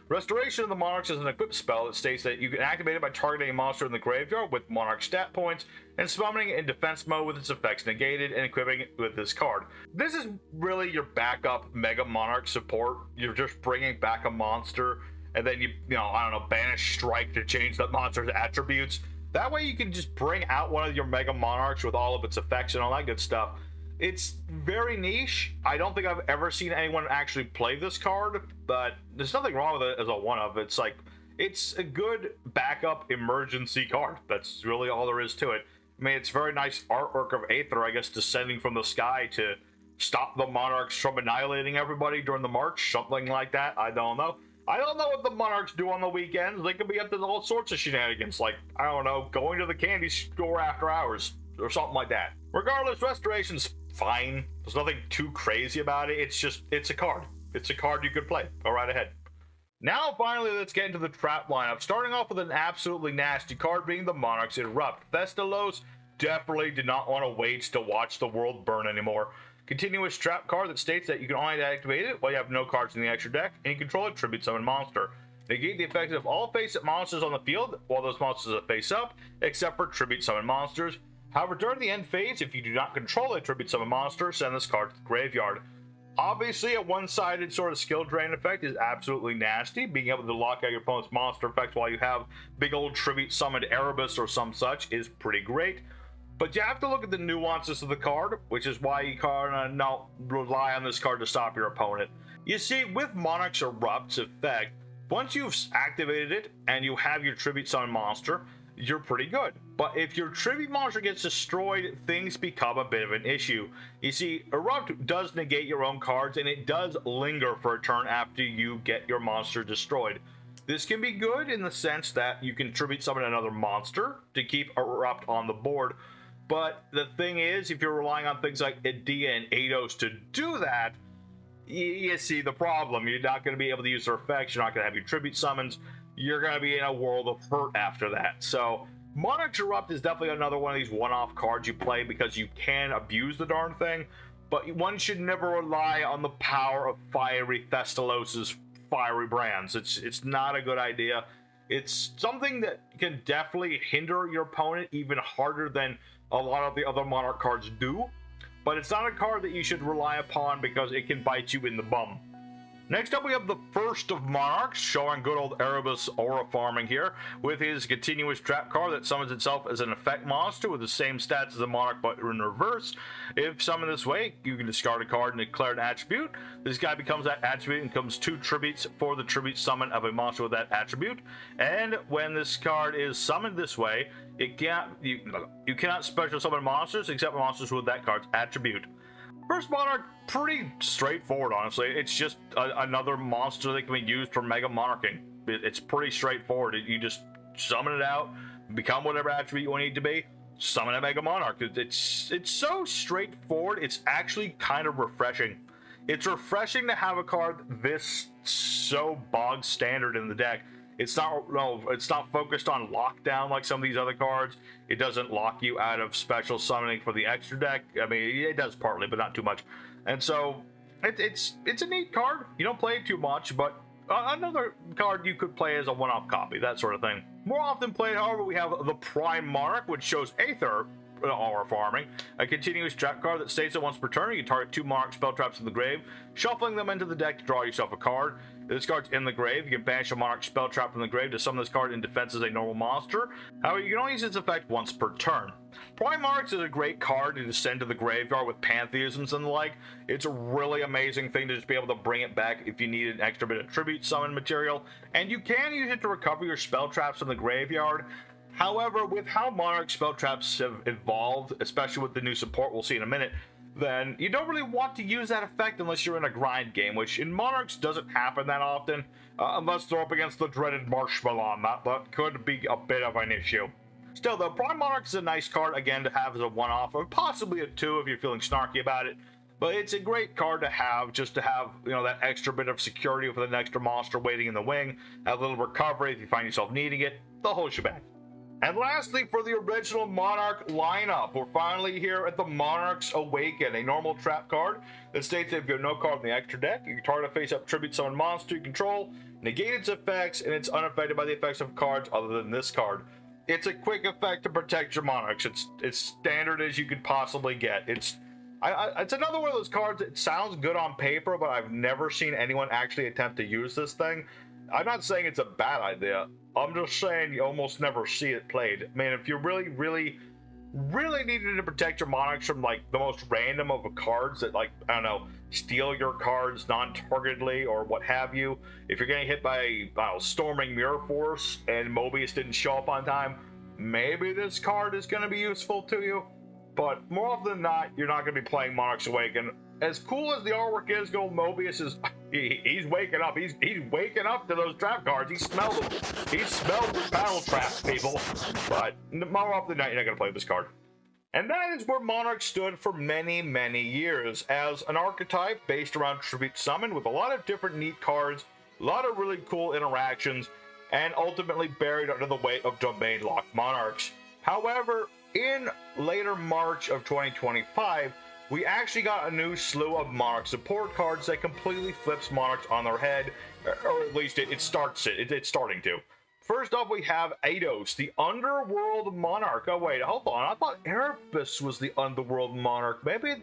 Restoration of the Monarchs is an equipped spell that states that you can activate it by targeting a monster in the graveyard with Monarch stat points and summoning it in defense mode with its effects negated and equipping it with this card. This is really your backup Mega Monarch support. You're just bringing back a monster and then you banish Strike to change that monster's attributes. That way you can just bring out one of your Mega Monarchs with all of its effects and all that good stuff. It's very niche. I don't think I've ever seen anyone actually play this card, but there's nothing wrong with it as a one-of. It's a good backup emergency card. That's really all there is to it. I mean, it's very nice artwork of Aether, I guess, descending from the sky to stop the Monarchs from annihilating everybody during the march, something like that. I don't know. I don't know what the Monarchs do on the weekends. They could be up to all sorts of shenanigans, like, I don't know, going to the candy store after hours or something like that. Regardless, Restoration's fine. There's nothing too crazy about it. It's a card. It's a card you could play. Go right ahead. Now, finally, let's get into the trap lineup. Starting off with an absolutely nasty card being the Monarchs Erupt. Thestalos definitely did not want to wait to watch the world burn anymore. Continuous trap card that states that you can only activate it while you have no cards in the extra deck, and you control a tribute summon monster. Negate the effects of all face-up monsters on the field while those monsters are face-up, except for tribute summon monsters. However, during the end phase, if you do not control a tribute summon monster, send this card to the graveyard. Obviously, a one-sided sort of skill drain effect is absolutely nasty. Being able to lock out your opponent's monster effects while you have big old tribute summoned Erebus or some such is pretty great. But you have to look at the nuances of the card, which is why you can't rely on this card to stop your opponent. You see, with Monarch's Erupt's effect, once you've activated it and you have your tribute summon monster, you're pretty good. But if your tribute monster gets destroyed, things become a bit of an issue. You see, Erupt does negate your own cards, and it does linger for a turn after you get your monster destroyed. This can be good in the sense that you can tribute summon another monster to keep Erupt on the board. But the thing is, if you're relying on things like Edea and Eidos to do that, you see the problem. You're not going to be able to use their effects. You're not going to have your tribute summons. You're going to be in a world of hurt after that. So Monarch Erupt is definitely another one of these one-off cards you play because you can abuse the darn thing. But one should never rely on the power of Fiery Thestalos' fiery brands. It's not a good idea. It's something that can definitely hinder your opponent even harder than a lot of the other Monarch cards do, but it's not a card that you should rely upon because it can bite you in the bum. Next up, we have the first of Monarchs, showing good old Erebus aura farming here, with his continuous trap card that summons itself as an effect monster with the same stats as the Monarch but in reverse. If summoned this way, you can discard a card and declare an attribute. This guy becomes that attribute and becomes 2 tributes for the tribute summon of a monster with that attribute. And when this card is summoned this way, you cannot special summon monsters except monsters with that card's attribute. First Monarch, pretty straightforward, honestly. It's just another monster that can be used for Mega Monarching. It's pretty straightforward. You just summon it out, become whatever attribute you need to be, summon a Mega Monarch. It's so straightforward, it's actually kind of refreshing. It's refreshing to have a card this so bog standard in the deck. It's not, no, it's not focused on lockdown like some of these other cards. It doesn't lock you out of special summoning for the extra deck. I mean, it does partly, but not too much. And so it's a neat card. You don't play it too much, but another card you could play as a one-off copy, that sort of thing. More often played, however, we have the Prime Monarch, which shows Aether aura farming, a continuous trap card that states that once per turn you can target 2 Monarch spell traps in the grave, shuffling them into the deck to draw yourself a card. If this card's in the grave, you can banish a Monarch spell trap from the grave to summon this card in defense as a normal monster. However, you can only use its effect once per turn. Prime Monarch is a great card to just send to the graveyard with pantheisms and the like. It's a really amazing thing to just be able to bring it back if you need an extra bit of tribute summon material, and you can use it to recover your spell traps from the graveyard. However, with how Monarch spell traps have evolved, especially with the new support we'll see in a minute, then you don't really want to use that effect unless you're in a grind game, which in Monarchs doesn't happen that often, unless they're up against the dreaded Marshmallow. That could be a bit of an issue. Still, though, Prime Monarch is a nice card, again, to have as a one-off, or possibly a two if you're feeling snarky about it. But it's a great card to have, just to have, you know, that extra bit of security with an extra monster waiting in the wing, a little recovery if you find yourself needing it, the whole shebang. And lastly, for the original Monarch lineup, we're finally here at the Monarch's Awaken, a normal trap card that states that if you have no card in the extra deck, you can target a face-up tribute summon monster you control, negate its effects, and it's unaffected by the effects of cards other than this card. It's a quick effect to protect your Monarchs. It's standard as you could possibly get. It's another one of those cards that sounds good on paper, but I've never seen anyone actually attempt to use this thing. I'm not saying it's a bad idea. I'm just saying you almost never see it played. I mean, if you really needed to protect your Monarchs from like the most random of cards that, like, I don't know, steal your cards non-targetedly or what have you. If you're getting hit by, I don't know, Storming Mirror Force and Mobius didn't show up on time, maybe this card is going to be useful to you. But more often than not, you're not going to be playing Monarch's Awaken. As cool as the artwork is, Gold Mobius is, he's waking up. He's waking up to those trap cards. He smelled them. He smelled the battle traps, people. But more often than not, you're not going to play this card. And that is where Monarch stood for many, many years, as an archetype based around Tribute Summon with a lot of different neat cards, a lot of really cool interactions, and ultimately buried under the weight of domain lock Monarchs. However, in later March of 2025, we actually got a new slew of Monarch support cards that completely flips Monarchs on their head, or at least it's starting to. First up, we have Eidos, the Underworld Monarch. Oh wait, hold on, I thought Erebus was the Underworld Monarch. Maybe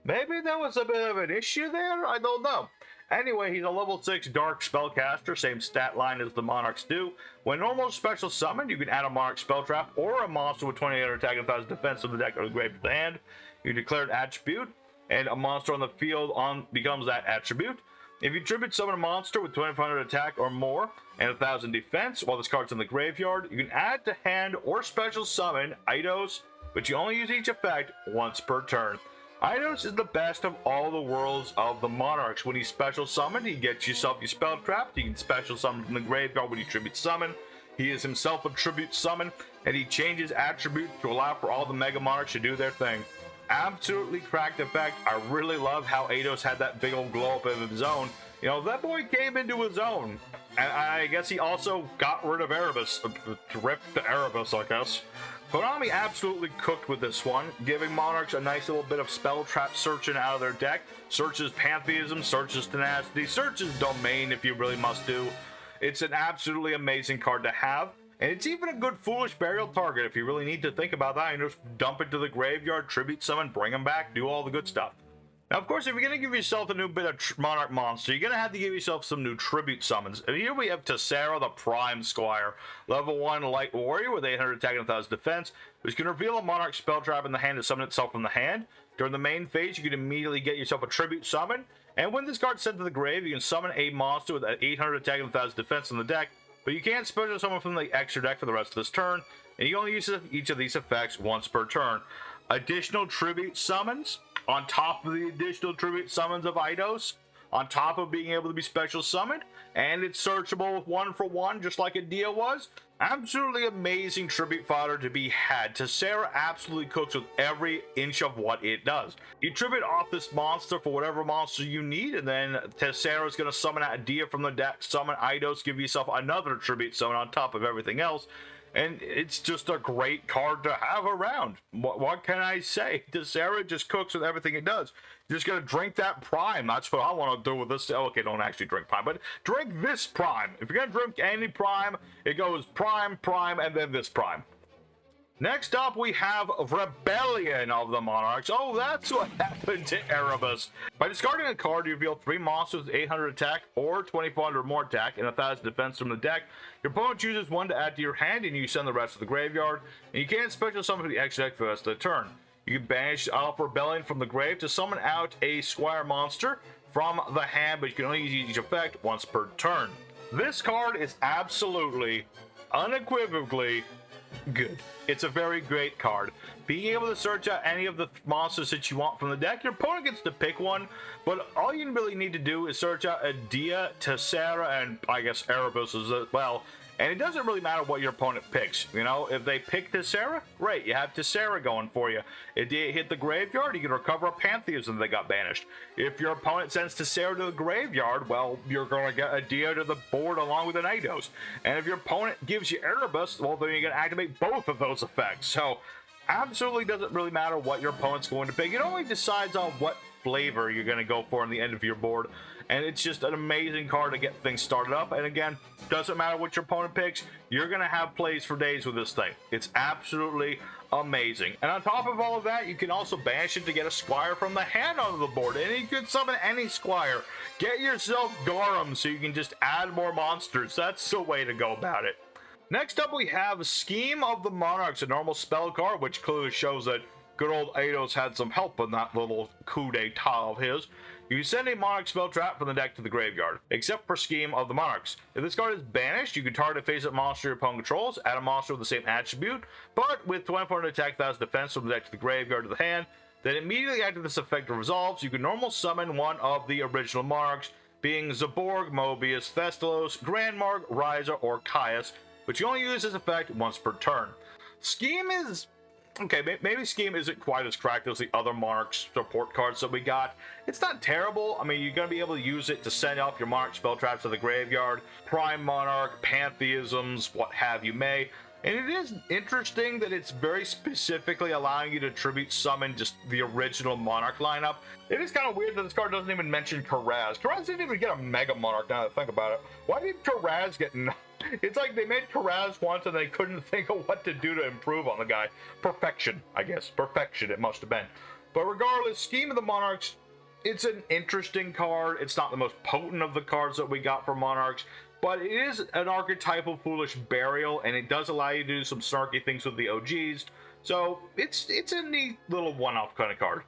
there was a bit of an issue there? I don't know. Anyway, he's a level 6 Dark Spellcaster, same stat line as the Monarchs do. When normal special summoned, you can add a Monarch spell trap or a monster with 2800 attack and 1000 defense to the deck or the grave to the hand. You declare an attribute, and a monster on the field becomes that attribute. If you tribute summon a monster with 2500 attack or more and 1000 defense while this card's in the graveyard, you can add to hand or special summon Eidos, but you only use each effect once per turn. Eidos is the best of all the worlds of the Monarchs. When he's special summoned, he gets yourself your spell trap. You can special summon from the graveyard when you tribute summon. He is himself a tribute summon, and he changes attribute to allow for all the Mega Monarchs to do their thing. Absolutely cracked effect. I really love how Eidos had that big old glow up of his own. You know, that boy came into his own. And I guess he also got rid of Erebus. Ripped the Erebus, I guess. Konami absolutely cooked with this one, giving Monarchs a nice little bit of spell trap searching out of their deck. Searches Pantheism, searches Tenacity, searches Domain if you really must do. It's an absolutely amazing card to have. And it's even a good foolish burial target if you really need to think about that and just dump it to the graveyard, tribute summon, bring them back, do all the good stuff. Now, of course, if you're going to give yourself a new bit of Monarch monster, you're going to have to give yourself some new tribute summons. And here we have Tessera, the Prime Squire, level 1 light warrior with 800 attack and 1000 defense, which can reveal a Monarch spell trap in the hand to summon itself from the hand. During the main phase, you can immediately get yourself a tribute summon. And when this card's sent to the grave, you can summon a monster with 800 attack and 1000 defense in the deck. But you can't special summon from the extra deck for the rest of this turn, and you only use each of these effects once per turn. Additional tribute summons, on top of the additional tribute summons of Eidos, on top of being able to be special summoned, and it's searchable with 1-for-1 just like a Dia was. Absolutely amazing tribute fodder to be had. Tessera absolutely cooks with every inch of what it does. You tribute off this monster for whatever monster you need, and then Tessera is going to summon out a Dia from the deck, summon Eidos, give yourself another tribute summon on top of everything else. And it's just a great card to have around. What can I say? Tessera just cooks with everything it does. You're just gonna drink that prime. That's what I want to do with this. Okay, don't actually drink prime, but drink this prime. If you're gonna drink any prime, it goes prime, prime, and then this prime. Next up, we have Rebellion of the Monarchs. Oh, that's what happened to Erebus. By discarding a card, you reveal 3 monsters with 800 attack or 2400 or more attack and 1000 defense from the deck. Your opponent chooses 1 to add to your hand, and you send the rest to the graveyard. And you can't special summon the extra deck for the rest of the turn. You can banish off Rebellion from the grave to summon out a Squire monster from the hand, but you can only use each effect once per turn. This card is absolutely, unequivocally good. It's a very great card. Being able to search out any of the monsters that you want from the deck, your opponent gets to pick one, but all you really need to do is search out a Dia, Tessera, and I guess Erebus as well. And it doesn't really matter what your opponent picks. You know, if they pick Tessera, great, you have Tessera going for you. If they hit the graveyard, you can recover a Pantheism that got banished. If your opponent sends Tessera to the graveyard, well, you're going to get a Dia to the board along with an Eidos. And if your opponent gives you Erebus, well, then you're going to activate both of those effects. So, absolutely doesn't really matter what your opponent's going to pick. It only decides on what flavor you're going to go for in the end of your board. And it's just an amazing card to get things started up. And again, doesn't matter what your opponent picks, you're going to have plays for days with this thing. It's absolutely amazing. And on top of all of that, you can also banish it to get a Squire from the hand onto the board. And you can summon any Squire. Get yourself Garum so you can just add more monsters. That's the way to go about it. Next up, we have Scheme of the Monarchs, a normal spell card, which clearly shows that good old Eidos had some help in that little coup d'etat of his. You send a Monarch spell trap from the deck to the graveyard, except for Scheme of the Monarchs. If this card is banished, you can target a face-up monster your opponent controls, add a monster with the same attribute, but with 2400 attack, 1000 defense from the deck to the graveyard to the hand. Then immediately after this effect resolves, you can normal summon one of the original Monarchs, being Zaborg, Mobius, Thestalos, Grandmark, Ryza, or Caius, but you only use this effect once per turn. Scheme is... okay, maybe Scheme isn't quite as cracked as the other Monarch support cards that we got. It's not terrible. I mean, you're going to be able to use it to send off your Monarch spell traps to the graveyard, Prime Monarch, Pantheisms, what have you may. And it is interesting that it's very specifically allowing you to tribute summon just the original Monarch lineup. It is kind of weird that this card doesn't even mention Karaz. Karaz didn't even get a Mega Monarch, now that I think about it. Why did Karaz get... It's like they made Karaz once and they couldn't think of what to do to improve on the guy. Perfection, I guess. Perfection, it must have been. But regardless, Scheme of the Monarchs, it's an interesting card. It's not the most potent of the cards that we got for Monarchs, but it is an archetypal Foolish Burial, and it does allow you to do some snarky things with the OGs. So it's a neat little one-off kind of card.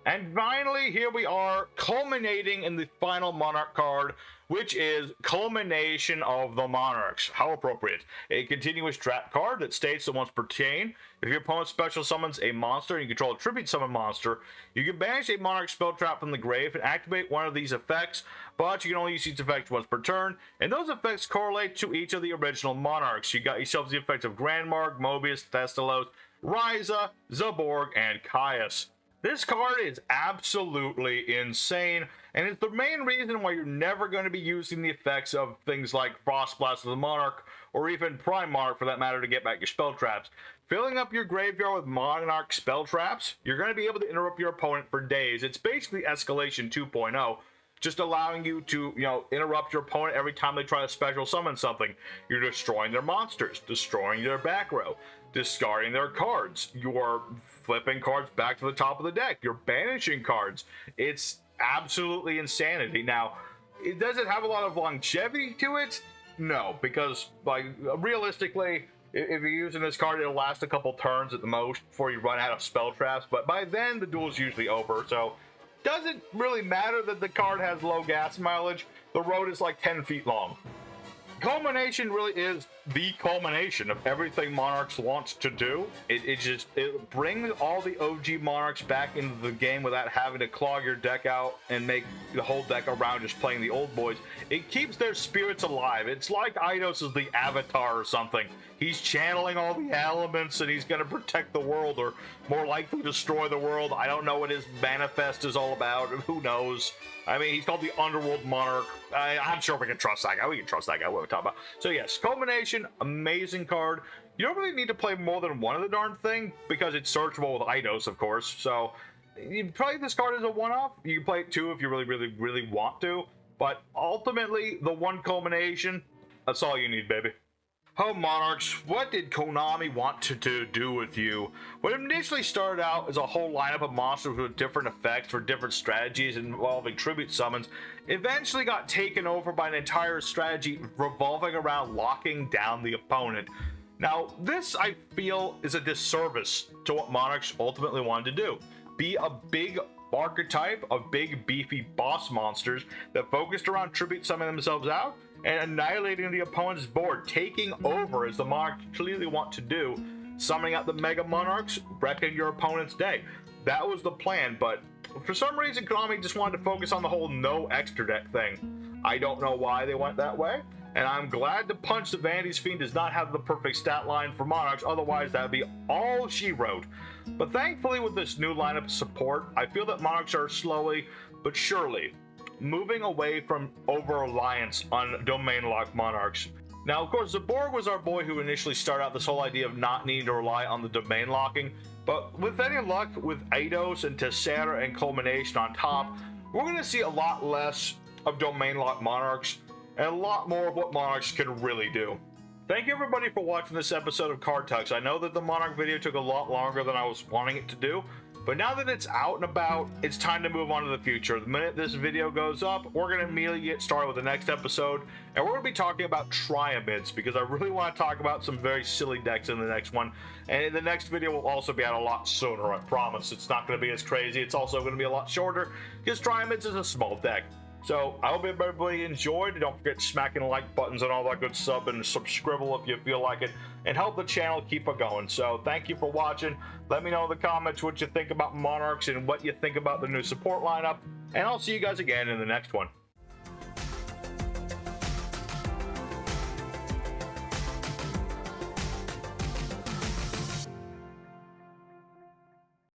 And finally, here we are, culminating in the final Monarch card, which is Culmination of the Monarchs. How appropriate. A continuous trap card that states that once per chain, if your opponent special summons a monster and you control a tribute summon monster, you can banish a Monarch spell trap from the grave and activate one of these effects, but you can only use each effect once per turn, and those effects correlate to each of the original Monarchs. You got yourselves the effects of Grandmark, Mobius, Thestalos, Ryza, Zaborg, and Caius. This card is absolutely insane, and it's the main reason why you're never going to be using the effects of things like Frost Blast of the Monarch, or even Prime Monarch for that matter, to get back your spell traps. Filling up your graveyard with Monarch spell traps, you're going to be able to interrupt your opponent for days. It's basically Escalation 2.0. Just allowing you to, interrupt your opponent every time they try to special summon something. You're destroying their monsters, destroying their back row, discarding their cards. You're flipping cards back to the top of the deck. You're banishing cards. It's absolutely insanity. Now, does it have a lot of longevity to it? No, because realistically, if you're using this card, it'll last a couple turns at the most before you run out of spell traps. But by then, the duel's usually over. So, doesn't really matter that the card has low gas mileage. The road is like 10 feet long. Culmination really is the culmination of everything Monarchs wants to do. It brings all the OG Monarchs back into the game without having to clog your deck out and make the whole deck around just playing the old boys. It keeps their spirits alive. It's like Eidos is the Avatar or something. He's channeling all the elements and he's going to protect the world, or more likely destroy the world. I don't know what his manifest is all about. Who knows? I mean, he's called the Underworld Monarch. I'm sure we can trust that guy. We can trust that guy. What we're talking about. So yes, Culmination, amazing card. You don't really need to play more than one of the darn thing because it's searchable with Eidos, of course. So you play this card as a one-off. You can play it two if you really want to. But ultimately, the one Culmination, that's all you need, baby. Oh, Monarchs, what did Konami want to do with you? What initially started out as a whole lineup of monsters with different effects for different strategies involving tribute summons, eventually got taken over by an entire strategy revolving around locking down the opponent. Now, this, I feel, is a disservice to what Monarchs ultimately wanted to do. Be a big archetype of big, beefy boss monsters that focused around tribute summoning themselves out and annihilating the opponent's board, taking over as the Monarchs clearly want to do, summoning out the Mega Monarchs, wrecking your opponent's day. That was the plan, but for some reason Konami just wanted to focus on the whole no extra deck thing. I don't know why they went that way, and I'm glad to Punch the Vanity's Fiend does not have the perfect stat line for Monarchs, otherwise that would be all she wrote. But thankfully with this new lineup of support, I feel that Monarchs are slowly but surely moving away from over-reliance on domain lock Monarchs. Now, of course, Zaborg was our boy who initially started out this whole idea of not needing to rely on the domain locking, but with any luck with Eidos and Tessera and Culmination on top, we're going to see a lot less of domain lock Monarchs and a lot more of what Monarchs can really do. Thank you everybody for watching this episode of Card Tucks. I know that the Monarch video took a lot longer than I was wanting it to do, but now that it's out and about, it's time to move on to the future. The minute this video goes up, we're going to immediately get started with the next episode, and we're going to be talking about Triamids, because I really want to talk about some very silly decks in the next one. And the next video will also be out a lot sooner, I promise. It's not going to be as crazy. It's also going to be a lot shorter, because Triamids is a small deck. So I hope everybody enjoyed. Don't forget smacking the like buttons and all that good stuff, and subscribe if you feel like it, and help the channel keep it going. So thank you for watching. Let me know in the comments what you think about Monarchs and what you think about the new support lineup, and I'll see you guys again in the next one.